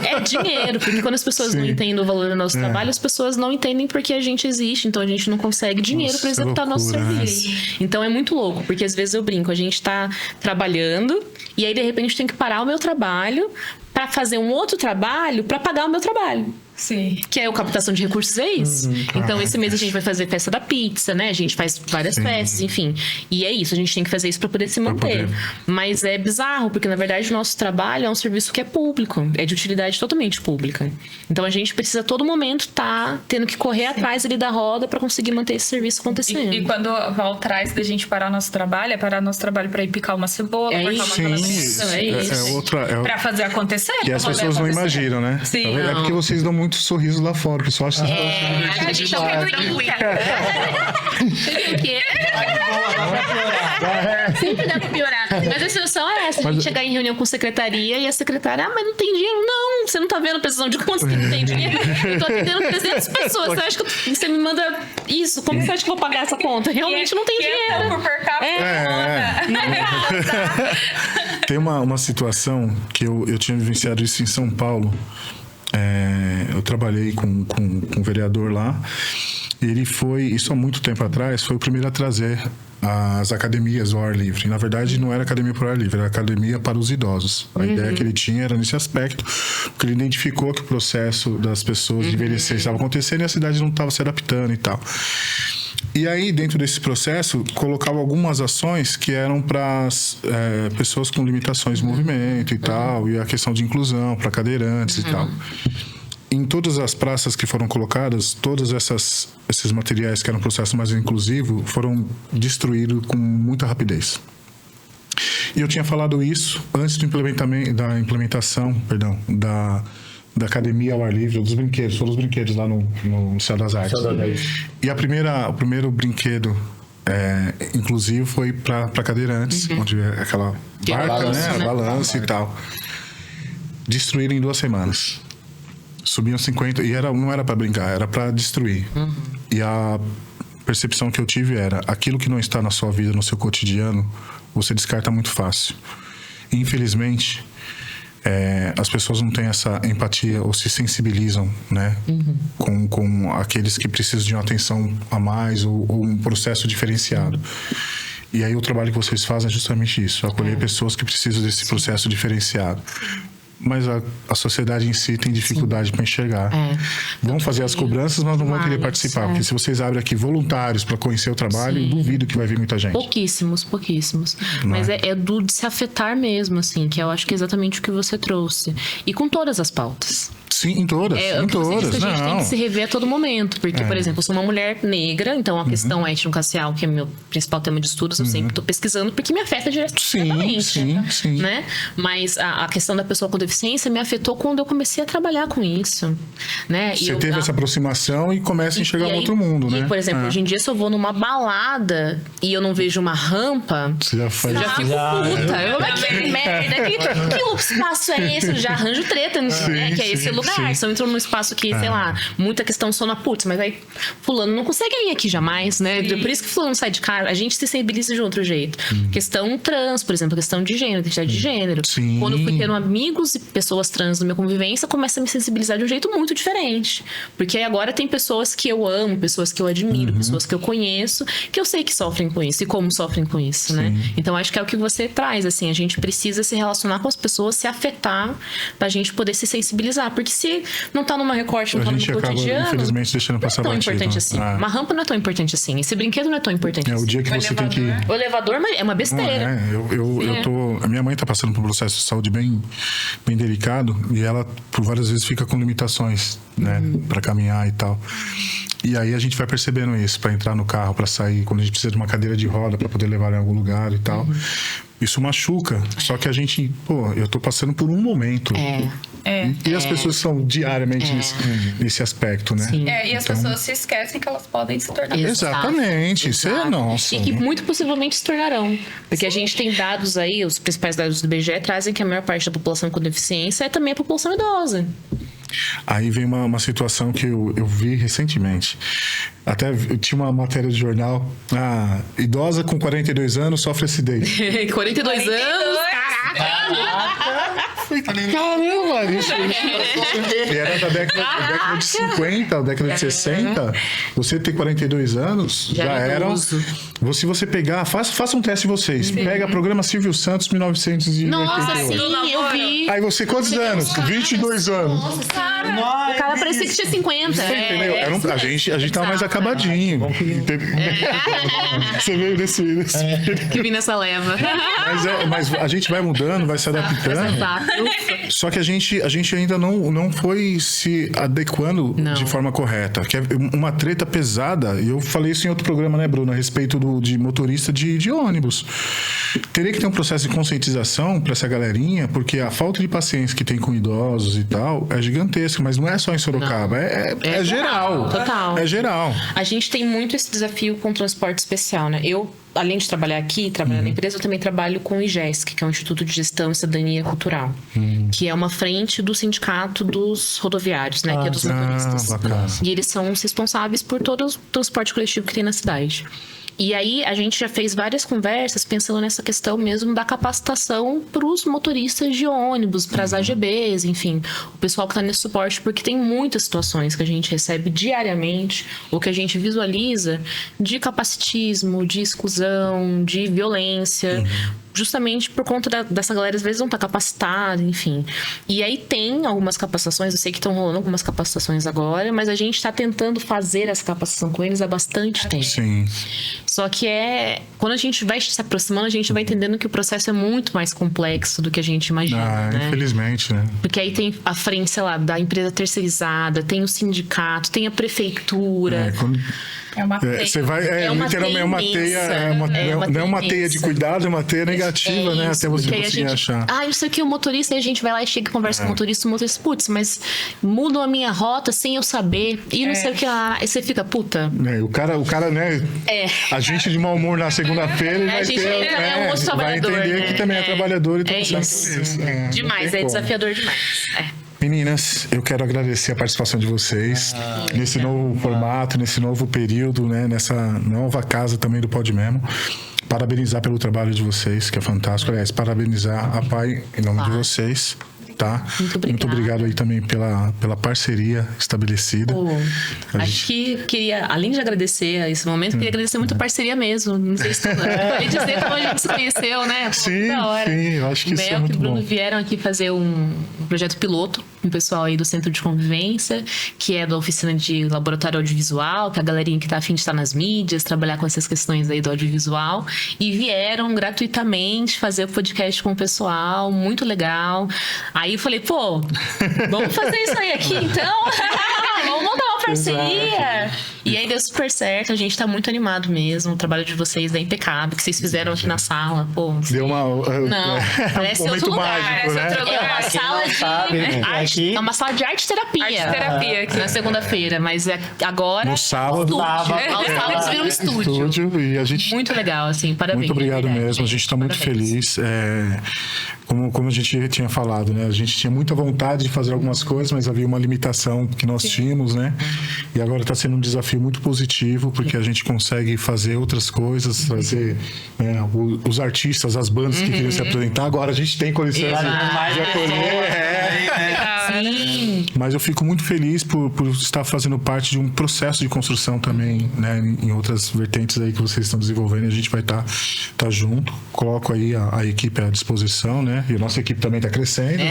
É dinheiro, porque quando as pessoas não entendem o valor do nosso trabalho, as pessoas não entendem porque a gente existe, então a gente não consegue dinheiro para executar nosso serviço. Então é muito louco, porque às vezes eu brinco, a gente tá trabalhando e aí de repente tem que parar o meu trabalho para fazer um outro trabalho para pagar o meu trabalho. Sim. Que é a captação de recursos, é isso. Então, esse mês a gente vai fazer festa da pizza, né? A gente faz várias festas, enfim. E é isso, a gente tem que fazer isso para poder se manter. Mas é bizarro, porque na verdade o nosso trabalho é um serviço que é público, é de utilidade totalmente pública. Então, a gente precisa a todo momento estar tendo que correr atrás ali da roda para conseguir manter esse serviço acontecendo. E quando a Val traz da gente parar nosso trabalho, é parar nosso trabalho para ir picar uma cebola, cortar uma isso. Para fazer acontecer. E as pessoas não imaginam, né? Sim. É porque vocês dão muito sorriso lá fora, o pessoal acha que A gente não brinca. Sempre dá pra piorar. Mas a situação é essa: a gente chegar em reunião com a secretaria e a secretária, mas não tem dinheiro. Não, você não tá vendo a precisão de contas que não tem dinheiro. Eu tô atendendo 300 pessoas. Você acha que você me manda isso? Como você acha que eu vou pagar essa conta? Realmente não tem dinheiro. Tem uma situação que eu tinha vivenciado isso em São Paulo. Eu trabalhei com um vereador lá. Ele foi, isso há muito tempo atrás, foi o primeiro a trazer as academias ao ar livre. Na verdade, não era academia para o ar livre, era academia para os idosos. A ideia que ele tinha era nesse aspecto, porque ele identificou que o processo das pessoas de envelhecer estava acontecendo e a cidade não estava se adaptando e tal. E aí, dentro desse processo, colocava algumas ações que eram para pessoas com limitações de movimento e tal, e a questão de inclusão para cadeirantes e tal. Em todas as praças que foram colocadas, todos esses materiais que eram um processo mais inclusivo foram destruídos com muita rapidez. E eu tinha falado isso antes da implementação da academia ao ar livre, dos brinquedos, foram os brinquedos lá no Céu das Artes. E o primeiro brinquedo inclusivo foi para cadeirantes, onde é aquela barca, né? Balanço e tal. Destruíram em 2 semanas. Subiam 50, e não era para brincar, era para destruir. E a percepção que eu tive era, aquilo que não está na sua vida, no seu cotidiano, você descarta muito fácil. E, infelizmente, as pessoas não têm essa empatia ou se sensibilizam, né? Com aqueles que precisam de uma atenção a mais ou um processo diferenciado. E aí o trabalho que vocês fazem é justamente isso, acolher pessoas que precisam desse processo diferenciado. Mas a sociedade em si tem dificuldade para enxergar. Vão fazer as cobranças, mas não vão querer participar. Porque se vocês abrem aqui voluntários para conhecer o trabalho, duvido que vai vir muita gente. Pouquíssimos. Mas é de se afetar mesmo, assim, que eu acho que é exatamente o que você trouxe. E com todas as pautas. Sim, em todas. Em todas. A gente tem que se rever a todo momento. Porque, por exemplo, eu sou uma mulher negra, então a questão étnico-racial, que é meu principal tema de estudos, eu sempre estou pesquisando, porque me afeta diretamente. Sim. Né? Mas a questão da pessoa com deficiência me afetou quando eu comecei a trabalhar com isso. Né? Você teve essa aproximação e começa a enxergar um outro mundo, né? Por exemplo, hoje em dia, se eu vou numa balada e eu não vejo uma rampa, você já faz... eu já fico puta. Que merda, que espaço é esse? Eu já arranjo treta, né? Que é esse lugar. Se eu entro num espaço que, sei lá, muita questão sona, putz, mas aí fulano não consegue vir aqui jamais, né? Por isso que fulano sai de casa, a gente se sensibiliza de outro jeito. Questão trans, por exemplo, questão de gênero, identidade de gênero. Quando eu fui tendo amigos e pessoas trans na minha convivência, começa a me sensibilizar de um jeito muito diferente. Porque agora tem pessoas que eu amo, pessoas que eu admiro, pessoas que eu conheço, que eu sei que sofrem com isso e como sofrem com isso, né? Então acho que é o que você traz, assim, a gente precisa se relacionar com as pessoas, se afetar, pra gente poder se sensibilizar. Porque se não tá numa recorte, não tá no cotidiano, acaba, infelizmente, deixando passar não é tão batido. importante assim. Uma rampa não é tão importante assim. Esse brinquedo não é tão importante assim. O dia que você tem que... O elevador é uma besteira. A minha mãe tá passando por um processo de saúde bem delicado e ela, por várias vezes, fica com limitações, né? Pra caminhar e tal. E aí a gente vai percebendo isso, para entrar no carro, para sair, quando a gente precisa de uma cadeira de roda para poder levar em algum lugar e tal. Isso machuca. Só que a gente, eu tô passando por um momento. E as pessoas são diariamente nesse aspecto, né? E as pessoas se esquecem que elas podem se tornar. Exatamente. Isso é nossa. E que muito possivelmente se tornarão. Porque a gente tem dados aí, os principais dados do IBGE trazem que a maior parte da população com deficiência é também a população idosa. Aí vem uma situação que eu vi recentemente. Até eu tinha uma matéria de jornal. Idosa com 42 anos sofre acidente. 42 anos? Caramba, isso. E era da década de 50, década de 60. Você ter 42 anos já era. Se você pegar, faça um teste vocês. Pega programa Silvio Santos 1988. Nossa, sim, eu vi. Aí você, quantos anos? 22 anos. Nossa, cara. O cara parecia que tinha 50. Você entendeu? A gente tava mais acabadinho. Você veio desse que vim nessa leva. Mas a gente vai mudando, vai se adaptando. Só que a gente ainda não foi se adequando de forma correta. Que é uma treta pesada. E eu falei isso em outro programa, né, Bruno? A respeito de motorista de ônibus. Teria que ter um processo de conscientização para essa galerinha, porque a falta de paciência que tem com idosos e tal é gigantesca. Mas não é só em Sorocaba. É geral. Total. É geral. A gente tem muito esse desafio com o transporte especial, né? Eu, além de trabalhar aqui, trabalhar na empresa, eu também trabalho com o IGESC, que é o Instituto de Gestão e Cidadania Cultural, que é uma frente do sindicato dos rodoviários, né? Que é dos motoristas. E eles são os responsáveis por todo o transporte coletivo que tem na cidade. E aí, a gente já fez várias conversas pensando nessa questão mesmo da capacitação para os motoristas de ônibus, para as AGBs, enfim, o pessoal que está nesse suporte, porque tem muitas situações que a gente recebe diariamente, ou que a gente visualiza de capacitismo, de exclusão, de violência, justamente por conta dessa galera, às vezes, não tá capacitada, enfim. E aí tem algumas capacitações, eu sei que estão rolando algumas capacitações agora, mas a gente tá tentando fazer essa capacitação com eles há bastante tempo. Sim. Só que quando a gente vai se aproximando, a gente vai entendendo que o processo é muito mais complexo do que a gente imagina, né? Infelizmente, né? Porque aí tem a frente, sei lá, da empresa terceirizada, tem o sindicato, tem a prefeitura. É uma teia. Você vai, literalmente é uma teia, não é uma teia de cuidado, é uma teia negativa, né? Até você conseguir achar. Não sei o que, o motorista, aí a gente vai lá e chega e conversa com o motorista, putz, mas mudam a minha rota sem eu saber, e não sei o que lá. Aí você fica, puta. O cara, né? A gente de mau humor na segunda-feira vai entender que também é trabalhador e tá passando por isso. Demais, desafiador demais. Meninas, eu quero agradecer a participação de vocês nesse novo formato, nesse novo período, né? Nessa nova casa também do Pod Memo. Parabenizar pelo trabalho de vocês, que é fantástico. Aliás, parabenizar a PAI em nome de vocês. Tá? Muito obrigado aí também pela parceria estabelecida. Acho que queria, além de agradecer a esse momento, queria agradecer muito a parceria mesmo. Não sei se pode dizer como a gente se conheceu, né? Sim, eu acho que isso é muito bom. O Bruno vieram aqui fazer um projeto piloto com o pessoal aí do Centro de Convivência, que é da oficina de laboratório audiovisual, que é a galerinha que tá afim de estar nas mídias, trabalhar com essas questões aí do audiovisual, e vieram gratuitamente fazer o podcast com o pessoal, muito legal. Aí eu falei, pô, vamos fazer isso aí aqui então? Vamos montar uma parceria. E aí deu super certo, a gente tá muito animado mesmo. O trabalho de vocês é impecável, que vocês fizeram aqui na sala. Pô, deu uma. Não, parece outro lugar. Mágico, né? É uma sala de. É uma sala de arte-terapia. Arte-terapia aqui. Na segunda-feira, mas agora. No sábado. Aos sábados vira um estúdio. E a gente... Muito legal, assim, parabéns. Muito obrigado mesmo, a gente tá muito feliz. Como a gente tinha falado, né? A gente tinha muita vontade de fazer algumas coisas, mas havia uma limitação que nós tínhamos, né? E agora está sendo um desafio muito positivo, porque a gente consegue fazer outras coisas, trazer os artistas, as bandas que queriam se apresentar. Agora a gente tem condições de acolher. Sim. Mas eu fico muito feliz por estar fazendo parte de um processo de construção também, né? Em outras vertentes aí que vocês estão desenvolvendo, a gente vai estar junto. Coloco aí a equipe à disposição, né? E a nossa equipe também está crescendo.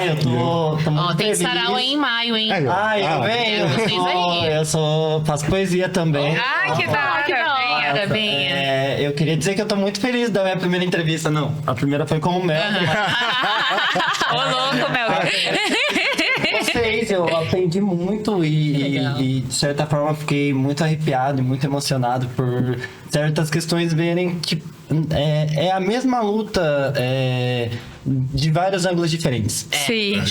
Eu tô muito tem feliz. sarau aí em maio, hein? Eu venho. Eu faço poesia também. Que da hora. Venha. Eu queria dizer que eu tô muito feliz da minha primeira entrevista. Não, a primeira foi com o Mel. Ô, louco, Mel. Vocês, eu aprendi muito e de certa forma fiquei muito arrepiado e muito emocionado por certas questões verem que é a mesma luta de vários ângulos diferentes. Sim.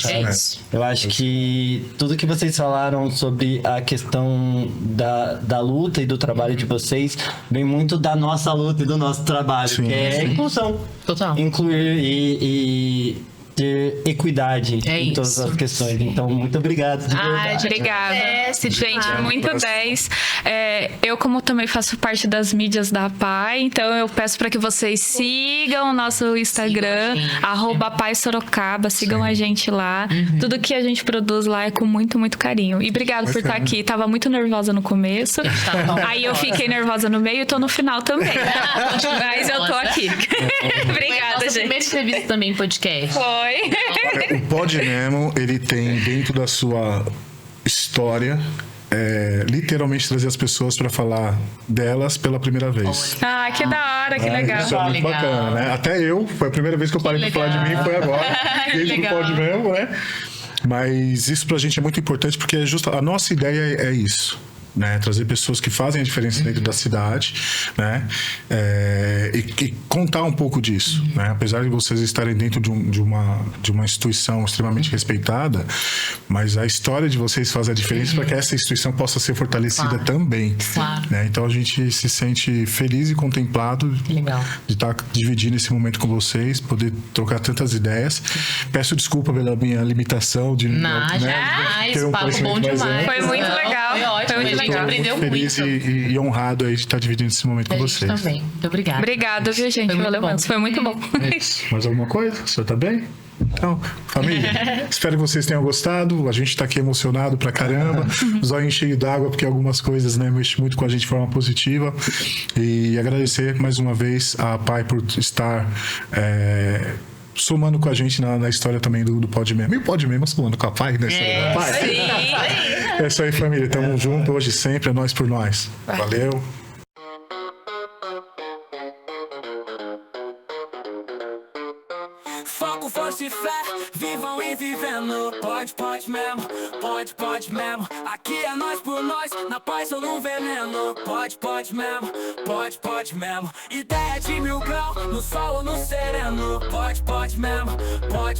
Eu acho que tudo que vocês falaram sobre a questão da luta e do trabalho de vocês vem muito da nossa luta e do nosso trabalho, que é inclusão. Total. Incluir e ter equidade em todas as questões. Então, muito obrigado. Obrigada. Gente, muito 10. Eu, como também faço parte das mídias da PAI, então eu peço para que vocês sigam o nosso Instagram, @PaiSorocaba, sigam a gente lá. Tudo que a gente produz lá é com muito, muito carinho. E obrigado por estar aqui. Tava muito nervosa no começo. Aí eu fiquei nervosa no meio e tô no final também. Mas eu tô aqui. Obrigada, gente. Primeira entrevista também em podcast. Foi. O Pod Memo, ele tem dentro da sua história literalmente trazer as pessoas para falar delas pela primeira vez. Que da hora, que legal. Isso é muito bacana, né? Até foi a primeira vez que eu parei de falar de mim, foi agora. Dentro do Pod Memo, né? Mas isso pra gente é muito importante porque a nossa ideia é isso. Né, trazer pessoas que fazem a diferença dentro da cidade, né, e contar um pouco disso, né, apesar de vocês estarem dentro de uma instituição extremamente respeitada, mas a história de vocês faz a diferença para que essa instituição possa ser fortalecida também, né, então a gente se sente feliz e contemplado de estar dividindo esse momento com vocês, poder trocar tantas ideias. Peço desculpa pela minha limitação de ter um papo bom demais. Foi muito legal. Foi ótimo. A gente aprendeu muito. Feliz e honrado aí de estar dividindo esse momento com vocês. Também. Muito obrigada. Obrigada, viu, gente? Valeu, foi muito bom. Mais alguma coisa? O senhor tá bem? Então, família, espero que vocês tenham gostado. A gente tá aqui emocionado pra caramba. Zóio cheio d'água, porque algumas coisas, né, mexem muito com a gente de forma positiva. E agradecer mais uma vez a Pai por estar somando com a gente na história também do Pode Mesmo. E o Pode Mesmo somando com a Pai, né? É isso aí, família. Tamo junto hoje e sempre. É nós por nós. Valeu. Foco, força e fé, vivam e vivendo. Pode mesmo, pode mesmo. Aqui é nós por nós, na paz ou no veneno. Pode mesmo, pode mesmo. Ideia de 1000 graus, no sol ou no sereno. Pode mesmo,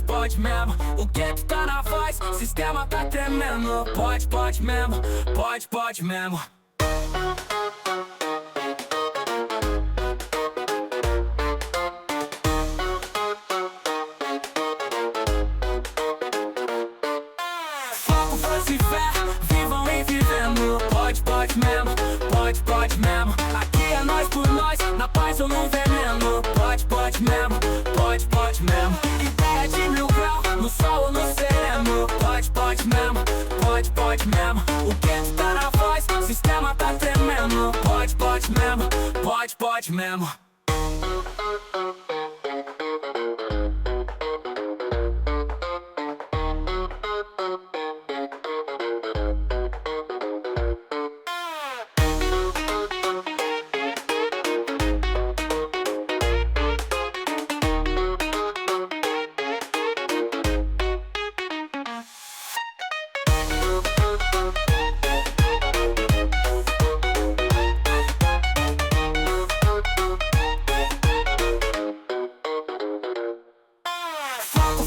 pode mesmo. O que tá na voz, sistema tá tremendo. Pode mesmo, pode mesmo. Se fé, vivam e vivendo. Pode mesmo, pode mesmo. Aqui é nós por nós, na paz ou no veneno. Pode mesmo, pode mesmo. Ideia de 1000 graus, no sol ou no sereno. Pode mesmo, pode mesmo. O que tá na voz, sistema tá tremendo. Pode mesmo, pode mesmo.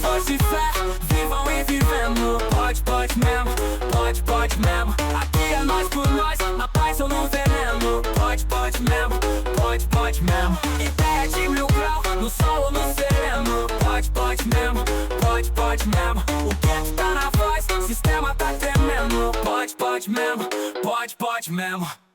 Força e fé, vivam e vivendo. Pode mesmo, pode mesmo. Aqui é nós por nós, na paz ou no veneno. Pode mesmo, pode mesmo. Ideia de 1000 graus, no sol ou no sereno. Pode mesmo, pode mesmo. O que tá na voz, sistema tá tremendo. Pode mesmo, pode mesmo.